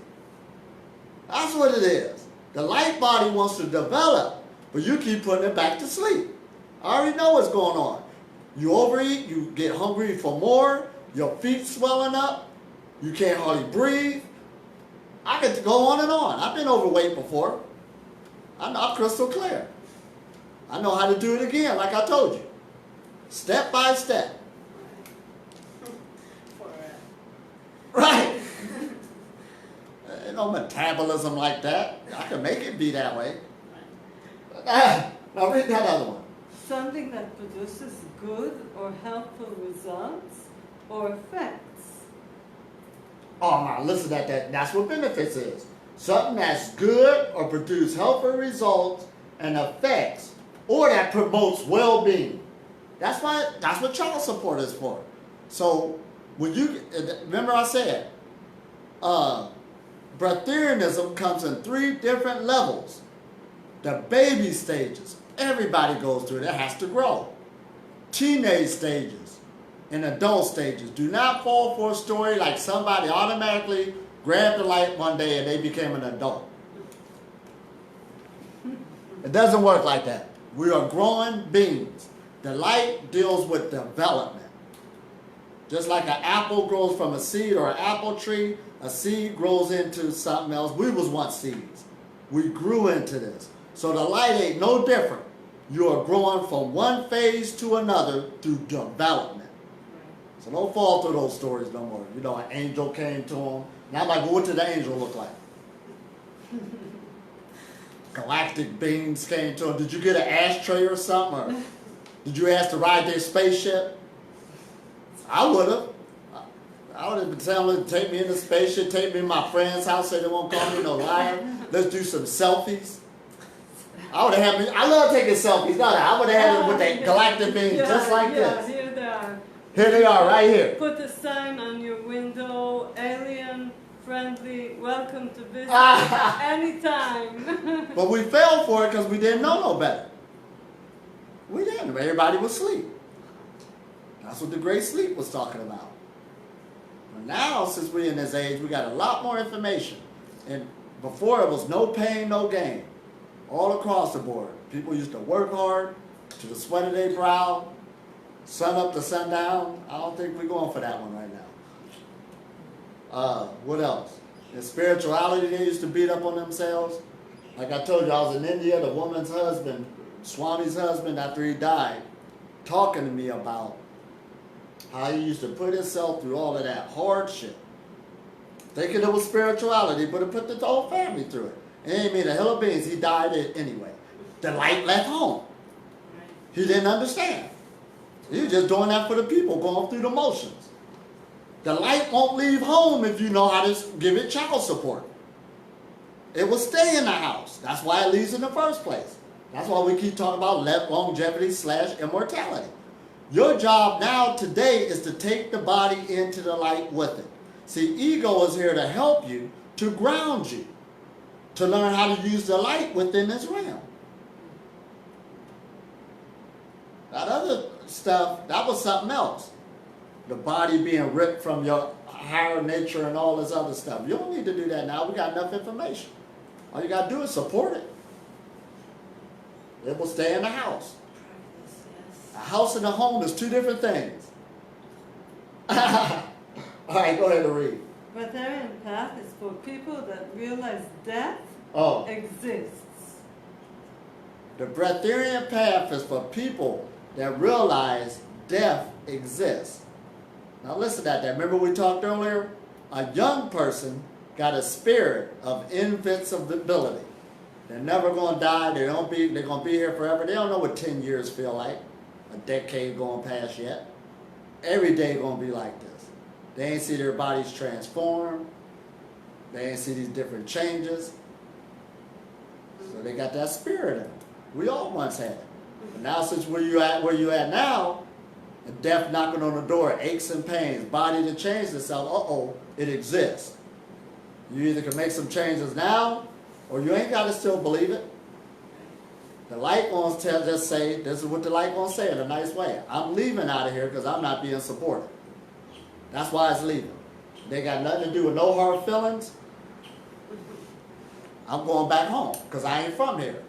That's what it is. The light body wants to develop, but you keep putting it back to sleep. I already know what's going on. You overeat, you get hungry for more, your feet swelling up, you can't hardly breathe. I could go on and on. I've been overweight before. I'm crystal clear. I know how to do it again, like I told you. Step by step. Right. Ain't no metabolism like that. I can make it be that way. Now read that other one. Something that produces good or helpful results or effects. Oh, now listen at that. That's what benefits is. Something that's good or produce helpful results and effects, or that promotes well-being. That's what child support is for. So when you remember I said, breatharianism comes in 3 different levels. The baby stages, everybody goes through it. It has to grow. Teenage stages and adult stages. Do not fall for a story like somebody automatically grabbed the light one day and they became an adult. It doesn't work like that. We are growing beings. The light deals with development. Just like an apple grows from a seed or an apple tree, a seed grows into something else. We was once seeds. We grew into this. So the light ain't no different. You are growing from one phase to another through development. So don't fall through those stories no more. You know, an angel came to him. Now I'm like, well, what did the angel look like? Galactic beings came to him. Did you get an ashtray or something? Or did you ask to ride their spaceship? I would have. I would have been telling them to take me in the spaceship, take me to my friend's house, say they won't call me no liar. Let's do some selfies. I would have had me. I love taking selfies. No, I would have had it with that galactic being just like this. Here they are. Here they are, right here. Put a sign on your window, alien friendly, welcome to visit anytime. But we fell for it because we didn't know no better. We didn't. Everybody was asleep. That's what the Great Sleep was talking about. But now, since we're in this age, we got a lot more information. And before it was no pain, no gain. All across the board. People used to work hard to the sweat of their brow, sun up to sundown. I don't think we're going for that one right now. What else? In spirituality, they used to beat up on themselves. Like I told you, I was in India, the woman's husband, Swami's husband, after he died, talking to me about how he used to put himself through all of that hardship. Thinking it was spirituality, but it put the whole family through it. It ain't made a hill of beans. He died anyway. The light left home. He didn't understand. He was just doing that for the people, going through the motions. The light won't leave home if you know how to give it child support. It will stay in the house. That's why it leaves in the first place. That's why we keep talking about longevity/immortality. Your job now today is to take the body into the light with it. See, ego is here to help you, to ground you, to learn how to use the light within this realm. That other stuff, that was something else. The body being ripped from your higher nature and all this other stuff. You don't need to do that now. We got enough information. All you got to do is support it. It will stay in the house. A house and a home is 2 different things. All right, go ahead and read. Breatharian path is for people that realize death exists. The Breatharian path is for people that realize death exists. Now listen to that. Remember we talked earlier? A young person got a spirit of invincibility. They're never going to die. They're going to be here forever. They don't know what 10 years feel like. A decade going past yet. Every day going to be like this. They ain't see their bodies transform. They ain't see these different changes. So they got that spirit in them. We all once had it. But now since where you at now, and death knocking on the door, aches and pains, body to change itself, uh-oh, it exists. You either can make some changes now, or you ain't got to still believe it. The light gonna just say, this is what the light gonna say in a nice way. I'm leaving out of here because I'm not being supported. That's why it's leaving. They got nothing to do with no hard feelings. I'm going back home because I ain't from here.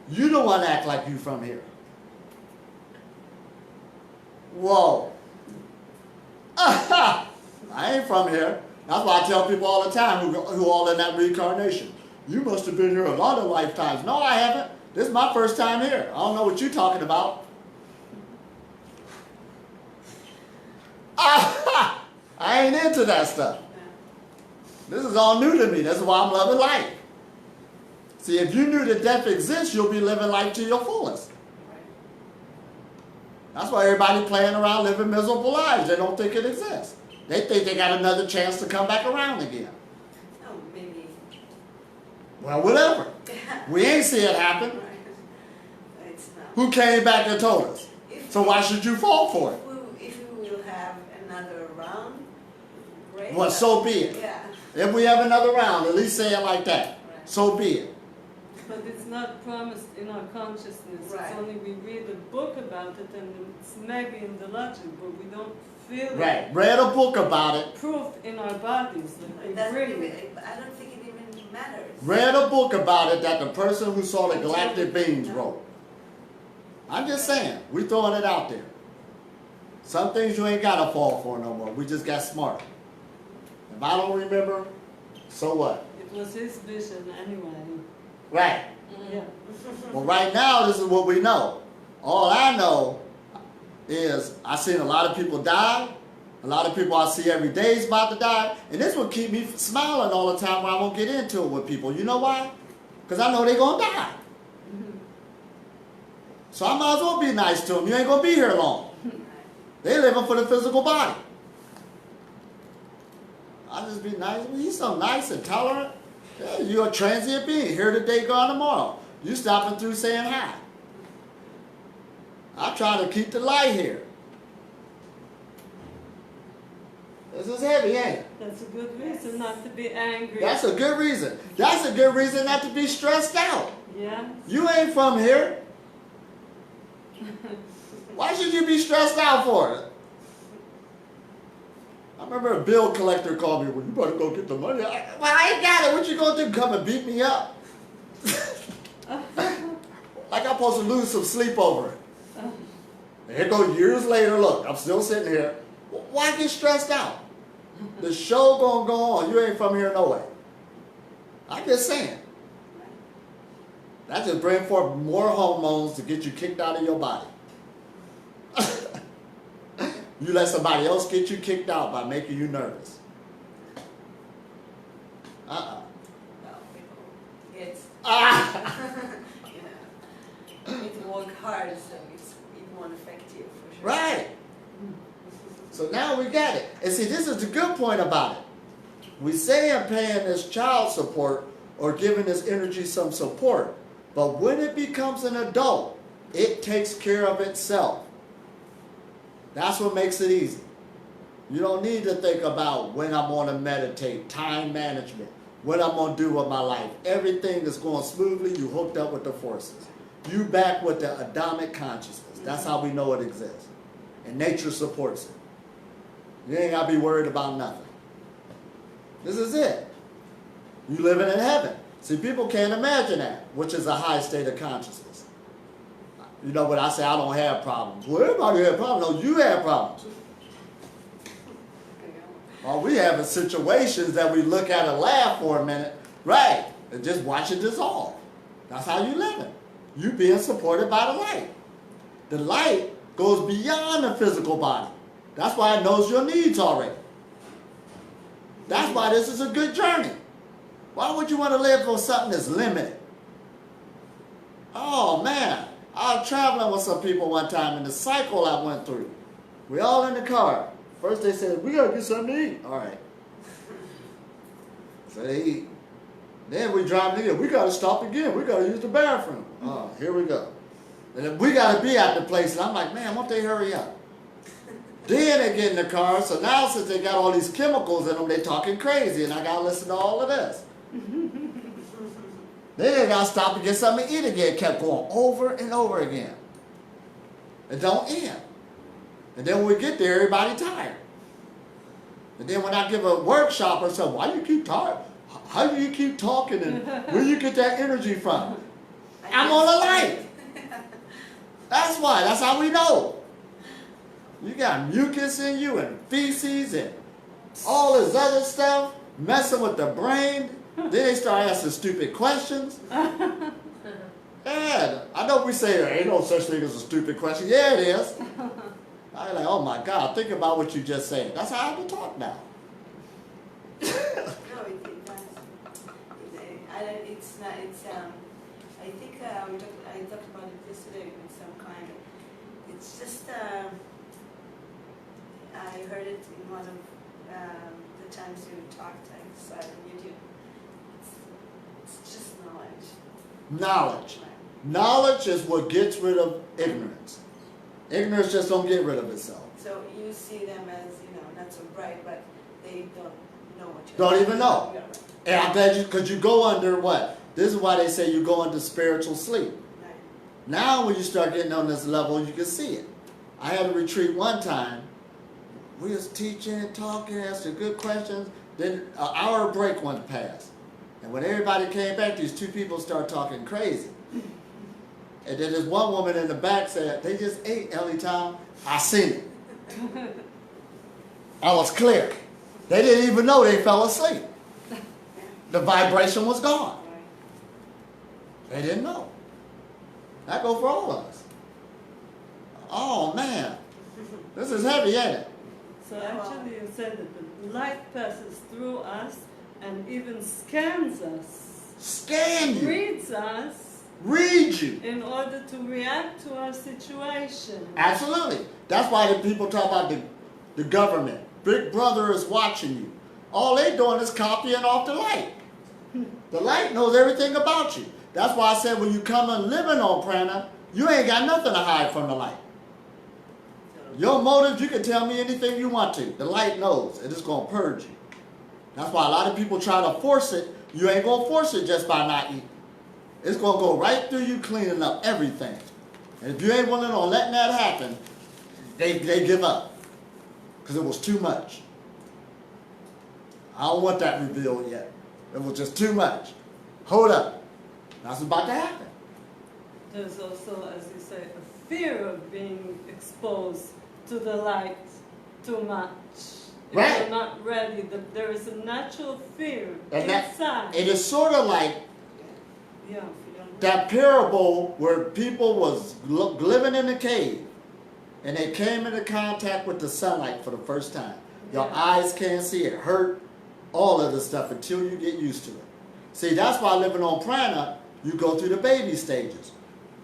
You don't want to act like you from here. Whoa. I ain't from here. That's why I tell people all the time who all in that reincarnation. You must have been here a lot of lifetimes. No, I haven't. This is my first time here. I don't know what you're talking about. I ain't into that stuff. This is all new to me. This is why I'm loving life. See, if you knew that death exists, you'll be living life to your fullest. That's why everybody playing around living miserable lives. They don't think it exists. They think they got another chance to come back around again. Oh, maybe. Well, whatever. We ain't see it happen. Right. It's not. Who came back and told us? So why should you fall for it? If we will have another round, great. Well, so be it. Yeah. If we have another round, at least say it like that. Right. So be it. But it's not promised in our consciousness. Right. It's only we read a book about it, and it's maybe in the logic, but we don't feel Right. Read a book about it. proof in our bodies. Like It doesn't really. even, I don't think it even matters. Read a book about it that the person who saw the galactic beings wrote. I'm just saying, we throwing it out there. Some things you ain't got to fall for no more. We just got smart. If I don't remember, so what? It was his vision anyway. Right. Yeah. Well, right now, this is what we know. All I know is I've seen a lot of people die. A lot of people I see every day is about to die. And this will keep me smiling all the time when I won't get into it with people. You know why? Because I know they're going to die. So I might as well be nice to them. You ain't going to be here long. They living for the physical body. I'll just be nice. Well, you so nice and tolerant. Yeah, you're a transient being. Here today, gone tomorrow. You stopping through saying hi. I'm trying to keep the light here. This is heavy, ain't it? That's a good reason not to be angry. That's a good reason. That's a good reason not to be stressed out. Yeah. You ain't from here. Why should you be stressed out for it? I remember a bill collector called me, well, you better go get the money. Well, I ain't got it. What you gonna do? Come and beat me up? Like I'm supposed to lose some sleep over it. And here go years later, look, I'm still sitting here. Why get stressed out? The show gonna go on. You ain't from here no way. I'm just saying. That just bring forth more hormones to get you kicked out of your body. You let somebody else get you kicked out by making you nervous. No, it's it work hard, so it's more effective for sure. Right. So now we got it. And see, this is the good point about it. We say I'm paying this child support or giving this energy some support, but when it becomes an adult, it takes care of itself. That's what makes it easy. You don't need to think about when I'm going to meditate, time management, what I'm going to do with my life. Everything is going smoothly. You hooked up with the forces. You back with the Adamic consciousness. That's how we know it exists. And nature supports it. You ain't got to be worried about nothing. This is it. You living in heaven. See, people can't imagine that, which is a high state of consciousness. You know what I say, I don't have problems. Well, everybody have problems. No, you have problems. All we have is situations that we look at and laugh for a minute, right, and just watch it dissolve. That's how you living. You being supported by the light. The light goes beyond the physical body. That's why it knows your needs already. That's why this is a good journey. Why would you want to live for something that's limited? Oh, man. I was traveling with some people one time, and the cycle I went through. We all in the car. First they said, we got to get something to eat. All right. So they eat. Then we drive in. We got to stop again. We got to use the bathroom. Here we go. And then we got to be at the place. And I'm like, man, won't they hurry up? Then they get in the car. So now since they got all these chemicals in them, they talking crazy. And I got to listen to all of this. Then they got to stop and get something to eat again. Kept going over and over again. It don't end. And then when we get there, everybody tired. And then when I give a workshop or something, why do you keep tired? How do you keep talking and where you get that energy from? I'm on the light. That's why. That's how we know. You got mucus in you and feces and all this other stuff messing with the brain. Then they start asking stupid questions. And I know we say there ain't no such thing as a stupid question. Yeah, it is. I'm like, oh my God, think about what you just said. That's how I have to talk now. No, it does. It's not. It's. I think I talked about it yesterday with some kind of. It's just. I heard it in one of the times you talked. I saw it on YouTube. It's just knowledge. Knowledge. Knowledge is what gets rid of ignorance. Ignorance just don't get rid of itself. So you see them as, not so bright, but they don't know what you're Don't even know. Yeah, right. And I'm glad because you go under what? This is why they say you go into spiritual sleep. Right. Now when you start getting on this level, you can see it. I had a retreat one time. We was teaching, talking, asking good questions. Then an hour break went past. And when everybody came back, these two people started talking crazy. And then this one woman in the back said, they just ate, Elitom. I seen it. I was clear. They didn't even know they fell asleep. The vibration was gone. They didn't know. That goes for all of us. Oh, man. This is heavy, ain't it? So actually you said that the light passes through us and even scans us. Scan you. Reads us. Read you. In order to react to our situation. Absolutely. That's why the people talk about the government. Big Brother is watching you. All they doing is copying off the light. The light knows everything about you. That's why I said when you come and living on prana, you ain't got nothing to hide from the light. Your motives, you can tell me anything you want to. The light knows, and it's going to purge you. That's why a lot of people try to force it. You ain't going to force it just by not eating. It's going to go right through you cleaning up everything. And if you ain't willing on letting that happen, they give up. Because it was too much. I don't want that revealed yet. It was just too much. Hold up. That's about to happen. There's also, as you say, a fear of being exposed to the light too much. If Right. you're not ready, there is a natural fear And inside. it is sort of like Yeah, if you don't that parable where people was living in a cave and they came into contact with the sunlight for the first time. Your Yeah. eyes can't see it, hurt, all of this stuff until you get used to it. See, that's why living on prana, you go through the baby stages.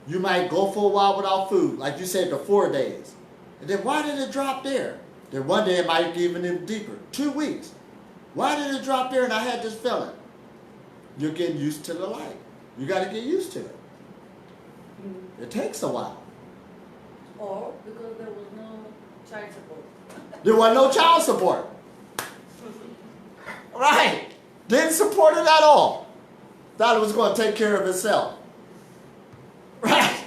You might go for a while without food, like you said, the 4 days. And then why did it drop there? Then one day it might get even deeper, 2 weeks. Why did it drop there and I had this feeling? You're getting used to the light. You got to get used to it. It takes a while. Or because there was no child support. There was no child support. Right. Didn't support it at all. Thought it was going to take care of itself. Right.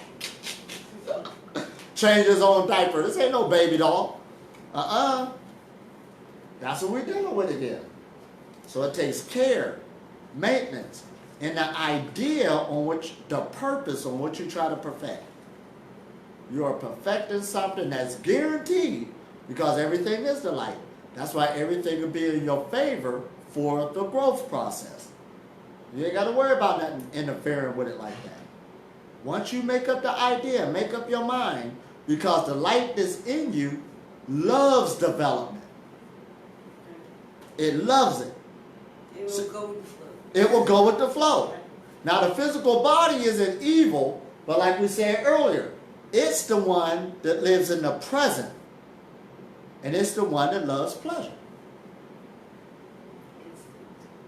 Change his own diaper. This ain't no baby doll. That's what we're dealing with again. So it takes care, maintenance, and the idea on which, the purpose on which you try to perfect. You are perfecting something that's guaranteed because everything is the light. That's why everything will be in your favor for the growth process. You ain't got to worry about nothing interfering with it like that. Once you make up the idea, make up your mind, because the light that's in you loves development. It loves it. It will go with the flow. It will go with the flow. Now the physical body isn't evil, but like we said earlier, it's the one that lives in the present. And it's the one that loves pleasure.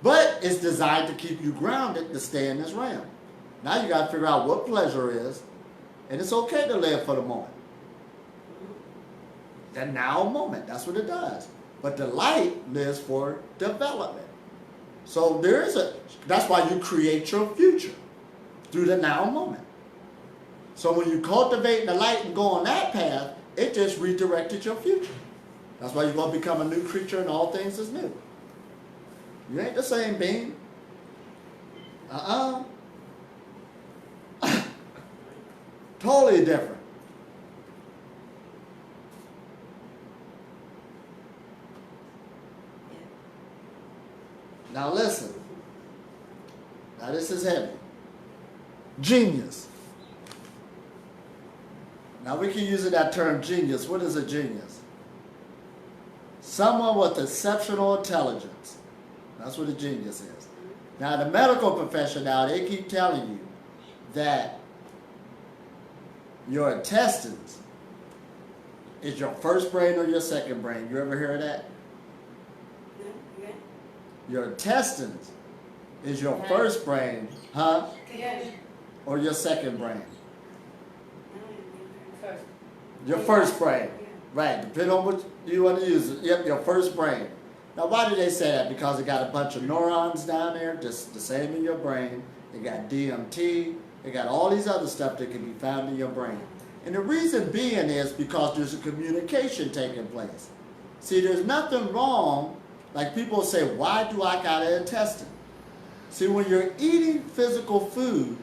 But it's designed to keep you grounded to stay in this realm. Now you got to figure out what pleasure is, and it's okay to live for the moment. The now moment, that's what it does. But the light lives for development. So that's why you create your future through the now moment. So when you cultivate the light and go on that path, it just redirected your future. That's why you're going to become a new creature and all things is new. You ain't the same being. Totally different. Now listen. Now this is heavy. Genius. Now we can use that term genius. What is a genius? Someone with exceptional intelligence. That's what a genius is. Now the medical profession now, they keep telling you that your intestines is your first brain or your second brain. You ever hear of that? Yeah. Your intestines is your first brain, huh? Yeah. Or your second brain? First. Your first brain. Yeah. Right, depending on what you want to use. Yep, your first brain. Now, why do they say that? Because it got a bunch of neurons down there, just the same in your brain. It got DMT. It got all these other stuff that can be found in your brain. And the reason being is because there's a communication taking place. See, there's nothing wrong, like people say, why do I got an intestine? See, when you're eating physical food,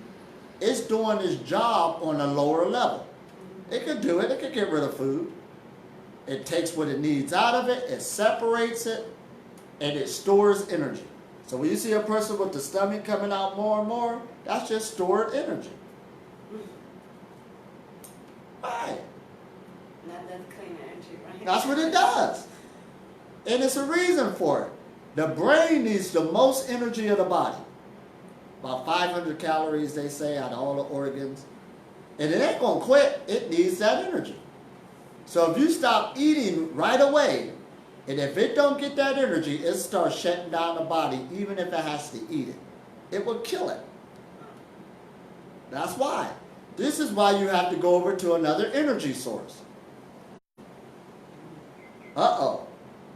it's doing its job on a lower level. It can do it. It can get rid of food. It takes what it needs out of it, it separates it, and it stores energy. So when you see a person with the stomach coming out more and more, that's just stored energy. Right. Not that clean energy, right? That's what it does. And it's a reason for it. The brain needs the most energy of the body. About 500 calories, they say, out of all the organs. And it ain't going to quit. It needs that energy. So if you stop eating right away, and if it don't get that energy, it starts shutting down the body, even if it has to eat it. It will kill it. That's why. This is why you have to go over to another energy source. Uh-oh.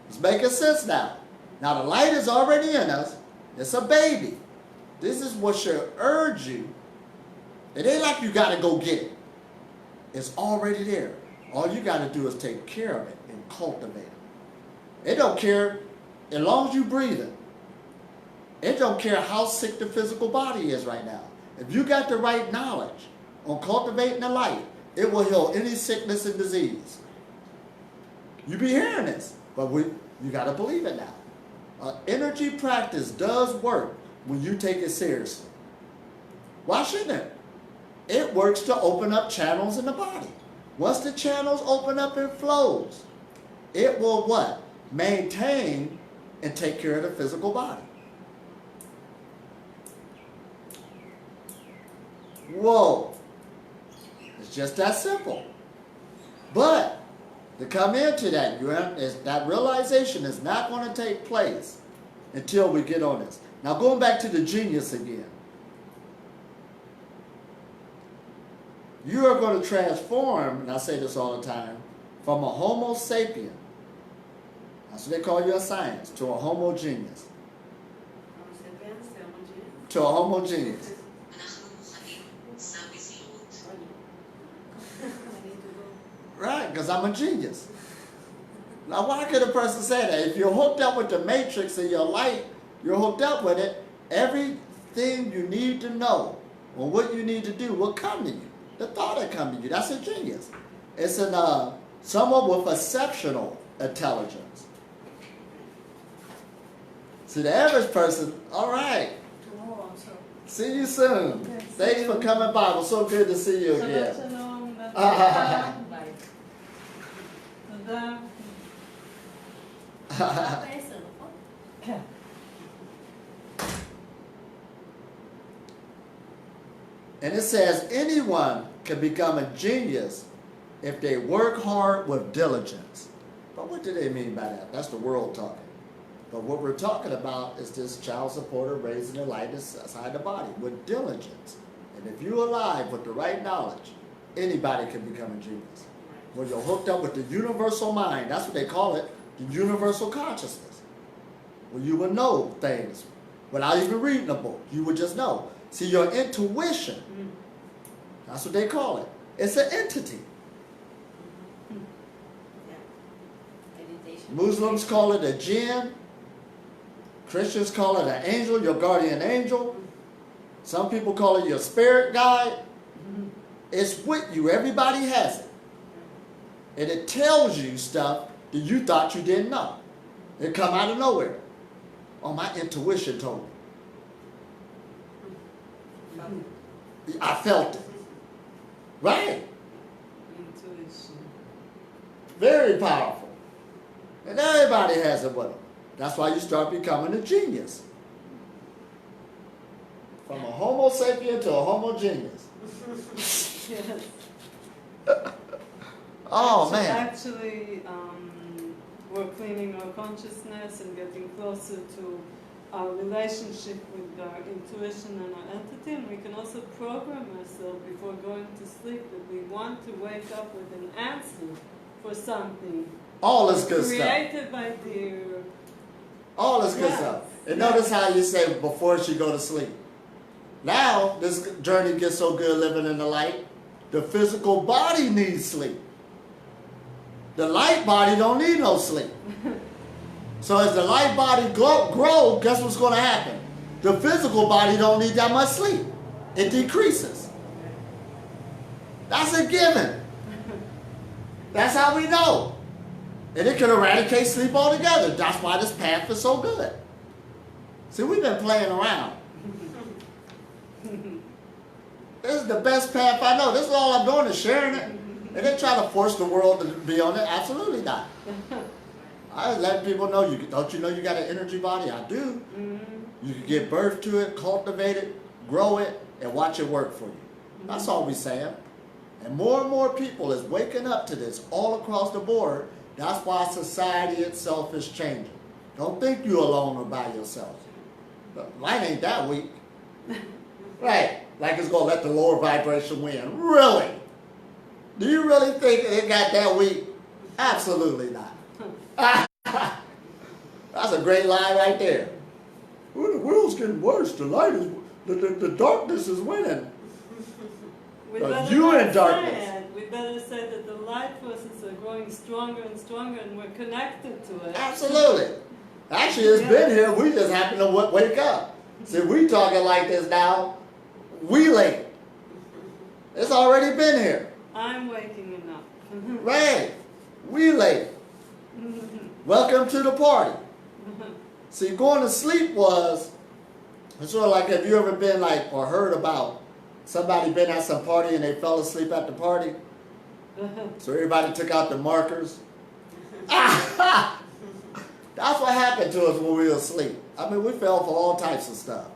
It's making sense now. Now the light is already in us. It's a baby. This is what should urge you. It ain't like you got to go get it. It's already there. All you got to do is take care of it and cultivate it. It don't care as long as you breathing. It don't care how sick the physical body is right now. If you got the right knowledge on cultivating the light, it will heal any sickness and disease. You be hearing this, but you got to believe it now. Energy practice does work when you take it seriously. Why shouldn't it? It works to open up channels in the body. Once the channels open up and flows, it will what? Maintain and take care of the physical body. Whoa. It's just that simple. But to come into that, that realization is not going to take place until we get on this. Now going back to the genius again. You are going to transform, and I say this all the time, from a Homo sapien, that's what they call you in science, to a Homo genius. To a Homo genius. Right, because I'm a genius. Now why could a person say that? If you're hooked up with the matrix and your light, you're hooked up with it, everything you need to know or what you need to do will come to you. The thought that comes to you, that's a genius. It's someone with exceptional intelligence. See, the average person, all right. Tomorrow also. See you soon. Yes, Thanks for coming by. It was so good to see you again. Shalom. Bye. תודה. בעשר, נכון? כן. And it says anyone can become a genius if they work hard with diligence. But what do they mean by that? That's the world talking. But what we're talking about is this child supporter raising the light inside the body with diligence. And if you're alive with the right knowledge, anybody can become a genius. When you're hooked up with the universal mind, that's what they call it, the universal consciousness. Where you will know things without even reading a book. You would just know. See, your intuition, that's what they call it. It's an entity. Meditation. Muslims call it a jinn. Christians call it an angel, your guardian angel. Some people call it your spirit guide. It's with you. Everybody has it. And it tells you stuff that you thought you didn't know. It come out of nowhere. Oh, my intuition told me. I felt it. Right. Intuition. Very powerful. And everybody has it with them. That's why you start becoming a genius. From a homo sapien to a homo genius. Yes. Oh, man. Actually, we're cleaning our consciousness and getting closer to our relationship with our intuition and our entity, and we can also program ourselves before going to sleep that we want to wake up with an answer for something. All this good stuff. Created by dear. All this good Yes. stuff. And notice how you say before she go to sleep. Now, this journey gets so good living in the light, the physical body needs sleep. The light body don't need no sleep. So as the light body grow, guess what's going to happen? The physical body don't need that much sleep. It decreases. That's a given. That's how we know. And it can eradicate sleep altogether. That's why this path is so good. See, we've been playing around. This is the best path I know. This is all I'm doing is sharing it. And they try to force the world to be on it. Absolutely not. I just let people know, don't you know you got an energy body? I do. You can give birth to it, cultivate it, grow it, and watch it work for you. That's all we're saying. And more people is waking up to this all across the board. That's why society itself is changing. Don't think you're alone or by yourself. But light ain't that weak. Right. Like it's going to let the lower vibration win. Really? Do you really think it got that weak? Absolutely not. That's a great lie right there. Well, the world's getting worse. The light is, the darkness is winning. We better You not in darkness. say it. We better say that the light forces are growing stronger and stronger, and we're connected to it. Absolutely. Actually, it's been here. We just happen to wake up. See, we talking like this now. We late. It's already been here. I'm waking up. Right. We late. Welcome to the party. See, going to sleep was, it's sort of like, have you ever been like, or heard about somebody been at some party and they fell asleep at the party? So everybody took out the markers. That's what happened to us when we were asleep. I mean, we fell for all types of stuff.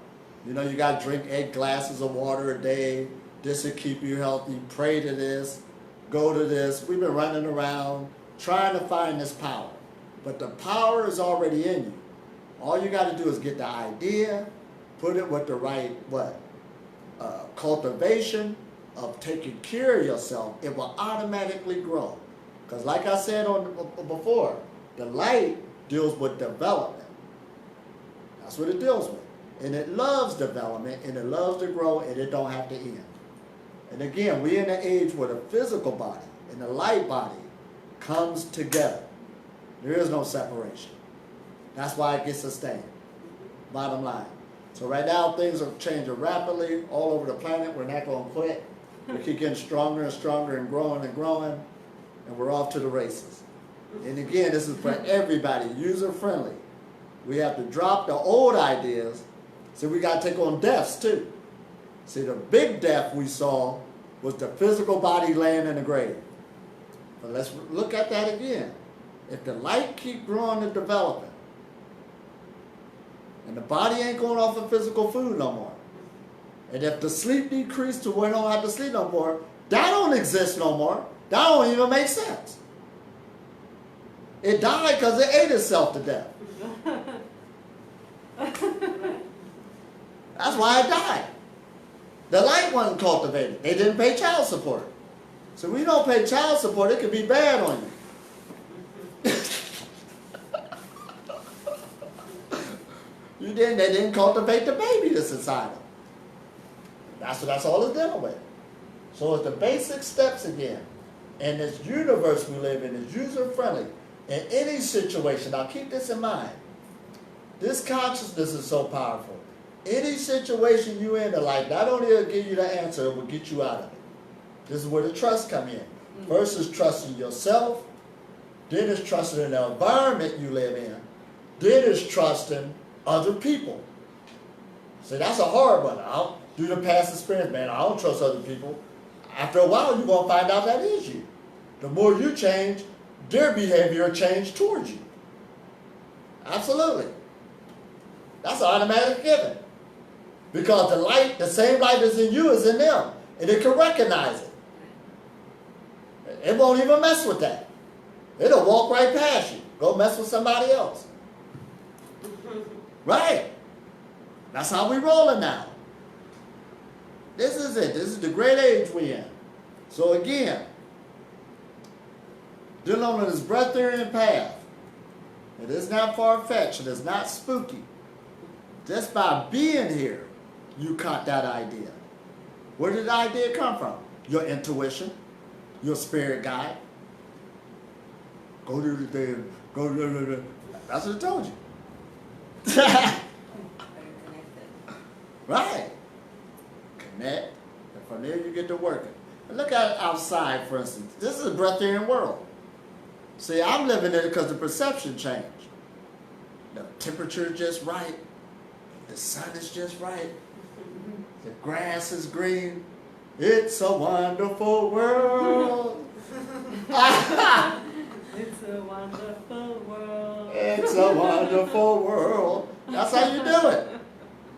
You know, you got to drink 8 glasses of water a day. This will keep you healthy. Pray to this. Go to this. We've been running around trying to find this power. But the power is already in you. All you got to do is get the idea, put it with the right, cultivation of taking care of yourself. It will automatically grow. Because like I said before, the light deals with development. That's what it deals with. And it loves development, and it loves to grow, and it don't have to end. And again, we're in an age where the physical body and the light body comes together. There is no separation. That's why it gets sustained. Bottom line. So right now, things are changing rapidly all over the planet. We're not going to quit. We keep getting stronger and stronger and growing, and we're off to the races. And again, this is for everybody, user-friendly. We have to drop the old ideas. So we got to take on deaths too. See, the big death we saw was the physical body laying in the grave. But let's look at that again. If the light keep growing and developing, and the body ain't going off of physical food no more, and if the sleep decreased to where it don't have to sleep no more, that don't exist no more. That don't even make sense. It died because it ate itself to death. That's why it died. The light wasn't cultivated. They didn't pay child support. So we don't pay child support, it could be bad on you. They didn't cultivate the baby that's inside them. That's all it's dealing with. So it's the basic steps again. And this universe we live in is user-friendly. In any situation, now keep this in mind. This consciousness is so powerful. Any situation you in life, not only will give you the answer, it will get you out of it. This is where the trust come in. First is trusting yourself. Then is trusting in the environment you live in. Then is trusting other people. See, that's a hard one. Due to past experience, man, I don't trust other people. After a while, you're going to find out that is you. The more you change, their behavior will change towards you. Absolutely. That's an automatic given. Because the light, the same light that's in you is in them. And it can recognize it. It won't even mess with that. It'll walk right past you. Go mess with somebody else. Right. That's how we rolling now. This is it. This is the great age we in. So again, dealing on this Breatharian path, it is not far-fetched. It is not spooky. Just by being here, you caught that idea. Where did the idea come from? Your intuition, your spirit guide. Go do the thing. Go do the. That's what I told you. Right. Connect, and from there you get to working. And look at outside, for instance. This is a Breatharian world. See, I'm living in it because the perception changed. The temperature is just right. The sun is just right. The grass is green. It's a wonderful world. It's a wonderful world. It's a wonderful world. That's how you do it.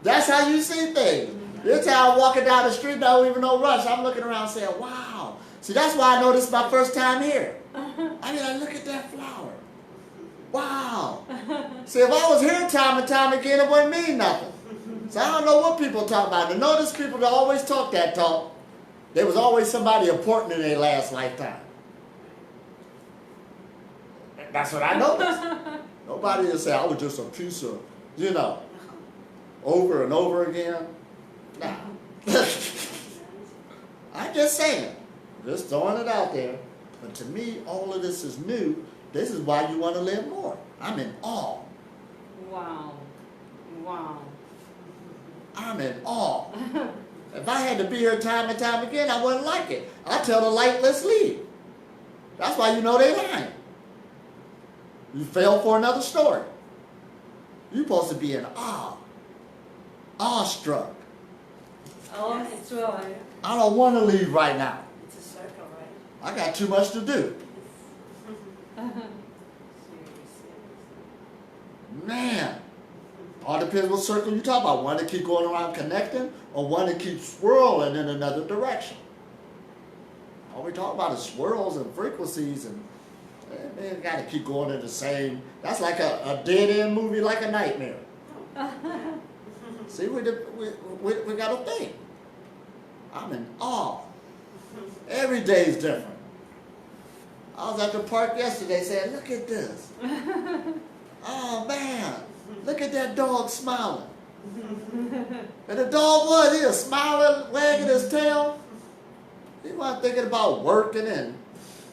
That's how you see things. This how I'm walking down the street, I don't even know rush. I'm looking around saying, wow. See, that's why I know this is my first time here. I mean, look at that flower. Wow. See, if I was here time and time again, it wouldn't mean nothing. So I don't know what people talk about. And notice people that always talk that talk, there was always somebody important in their last lifetime. That's what I noticed. Nobody will say, I was just a piece of, over and over again. Nah. I'm just saying. Just throwing it out there. But to me, all of this is new. This is why you want to live more. I'm in awe. Wow. Wow. I'm in awe. If I had to be here time and time again, I wouldn't like it. I tell the light, let's leave. That's why you know they're lying. You fell for another story. You're supposed to be in awe. Awestruck. Awestruck. I don't want to leave right now. It's a circle, right? I got too much to do. Man. All depends what circle you talk about. One that keep going around connecting or one that keeps swirling in another direction. All we talk about is swirls and frequencies and man, got to keep going in the same. That's like a dead-end movie, like a nightmare. See, we got to think. I'm in awe. Every day is different. I was at the park yesterday saying, look at this. Oh, man. Look at that dog smiling. And the dog he was smiling, wagging his tail. He wasn't thinking about working and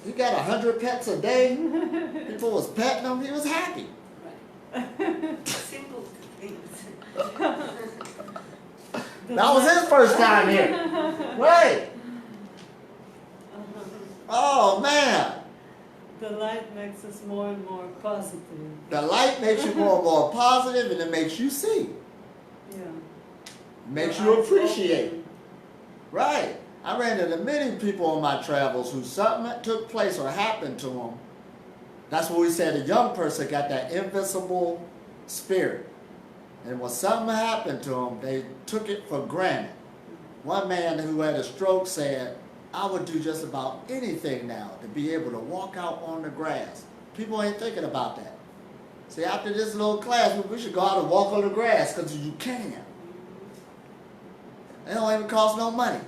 he got 100 pets a day. People was petting him. He was happy. Right. Simple things. That was his first time here. Right. Oh, man. The light makes us more and more positive. The light makes you more and more positive, and it makes you see. Yeah. Makes you appreciate. Right. I ran into many people on my travels who something took place or happened to them. That's what we said, a young person got that invincible spirit. And when something happened to them, they took it for granted. One man who had a stroke said, I would do just about anything now to be able to walk out on the grass. People ain't thinking about that. See, after this little class, we should go out and walk on the grass because you can. It don't even cost no money.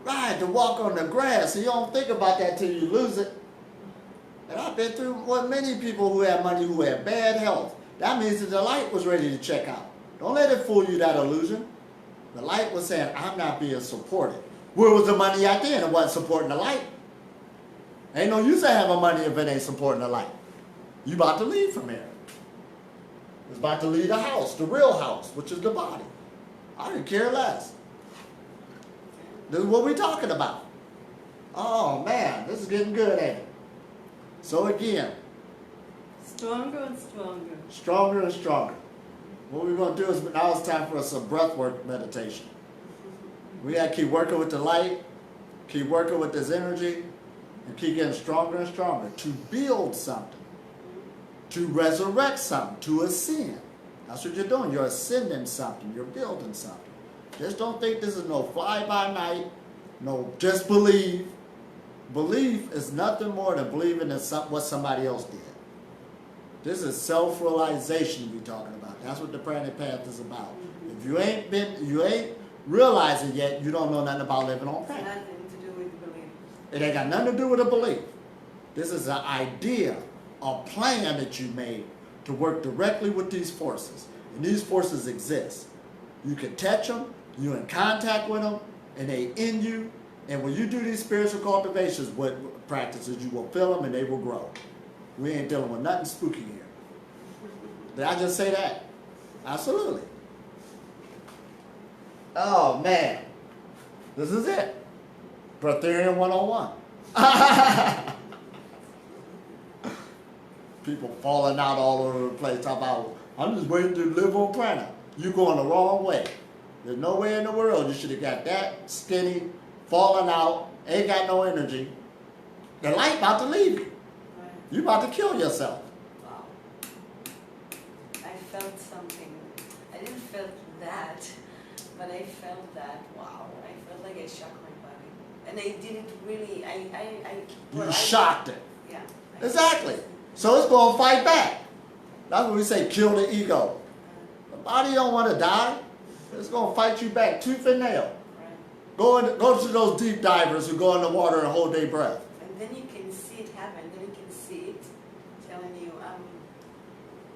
Right, to walk on the grass. So you don't think about that till you lose it. And I've been through what many people who have money who have bad health. That means that the light was ready to check out. Don't let it fool you, that illusion. The light was saying, I'm not being supported. Where was the money at then? It wasn't supporting the light. Ain't no use of having money if it ain't supporting the light. You about to leave from here. It's about to leave the house, the real house, which is the body. I didn't care less. This is what we're talking about. Oh man, this is getting good, ain't it? So again, Stronger and stronger. stronger and stronger. What we're going to do is now it's time for some breath work meditation. We got to keep working with the light, keep working with this energy, and keep getting stronger and stronger to build something, to resurrect something, to ascend. That's what you're doing. You're ascending something. You're building something. Just don't think this is no fly-by-night, no just believe. Belief is nothing more than believing in what somebody else did. This is self-realization we're talking about. That's what the pranic path is about. If you ain't realizing yet, you don't know nothing about living on It's pranic. nothing to do with belief. It ain't got nothing to do with a belief. This is an idea, a plan that you made to work directly with these forces. And these forces exist. You can touch them, you're in contact with them, and they in you. And when you do these spiritual cultivations practices, you will feel them and they will grow. We ain't dealing with nothing spooky here. Did I just say that? Absolutely. Oh man, this is it. Breatharian 101. People falling out all over the place. Talk about, I'm just waiting to live on prana. You're going the wrong way. There's no way in the world you should have got that skinny, falling out, ain't got no energy. The light about to leave you. Right. You about to kill yourself. Wow. I felt something. I didn't feel that, but I felt that. Wow. I felt like I shocked my body, and I didn't really. You shocked it. Yeah. Exactly. So it's going to fight back. That's what we say, kill the ego. The body don't want to die. It's going to fight you back, tooth and nail. Right. Go to those deep divers who go in the water and hold their breath. And then you can see it happen. Then you can see it telling you,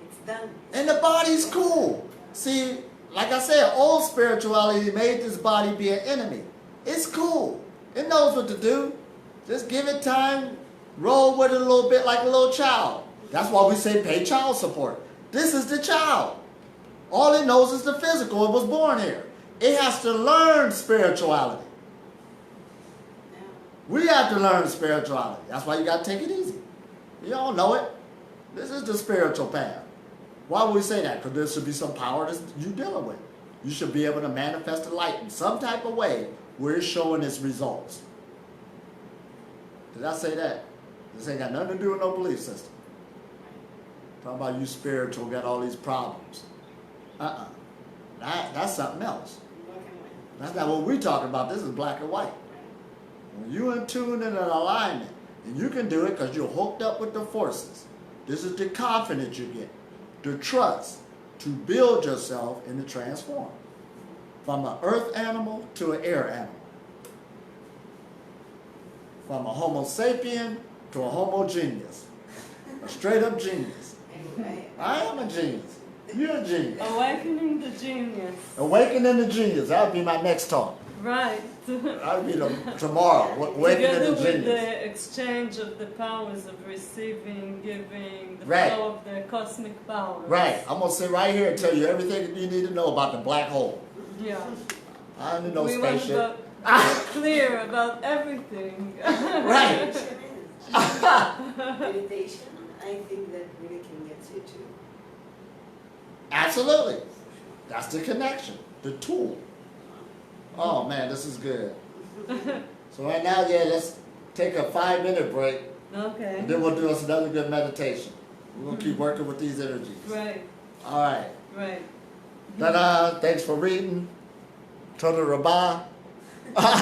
it's done. And the body's cool. See, like I said, old spirituality made this body be an enemy. It's cool. It knows what to do. Just give it time. Roll with it a little bit like a little child. That's why we say pay child support. This is the child. All it knows is the physical. It was born here. It has to learn spirituality. Yeah. We have to learn spirituality. That's why you got to take it easy. You don't know it. This is the spiritual path. Why would we say that? Because there should be some power that you're dealing with. You should be able to manifest the light in some type of way where it's showing its results. Did I say that? This ain't got nothing to do with no belief system. Talking about you spiritual, got all these problems. That's something else. Black and white. That's not what we're talking about. This is black and white. Right. When you're in tune and in alignment, and you can do it because you're hooked up with the forces. This is the confidence you get, the trust to build yourself and to transform. From an earth animal to an air animal. From a homo sapien to a homo genius. A straight up genius. I am a genius. You're a genius. Awakening the genius. Awakening the genius. That would be my next talk. Right. That would be tomorrow. Awakening Together the with genius. the exchange of the powers of receiving, giving, the Right. flow of the cosmic powers. Right. I'm going to sit right here and tell you everything that you need to know about the black hole. Yeah. I don't need no We want spaceship. to be clear about everything. Right. Meditation, I think that really can get you to. Absolutely. That's the connection, the tool. Oh man, this is good. So right now, yeah, let's take a 5-minute break, Okay. and then we'll do us another good meditation. We're going to keep working with these energies. Right. All right. Right. Ta-da. Thanks for reading. Toda Rabah.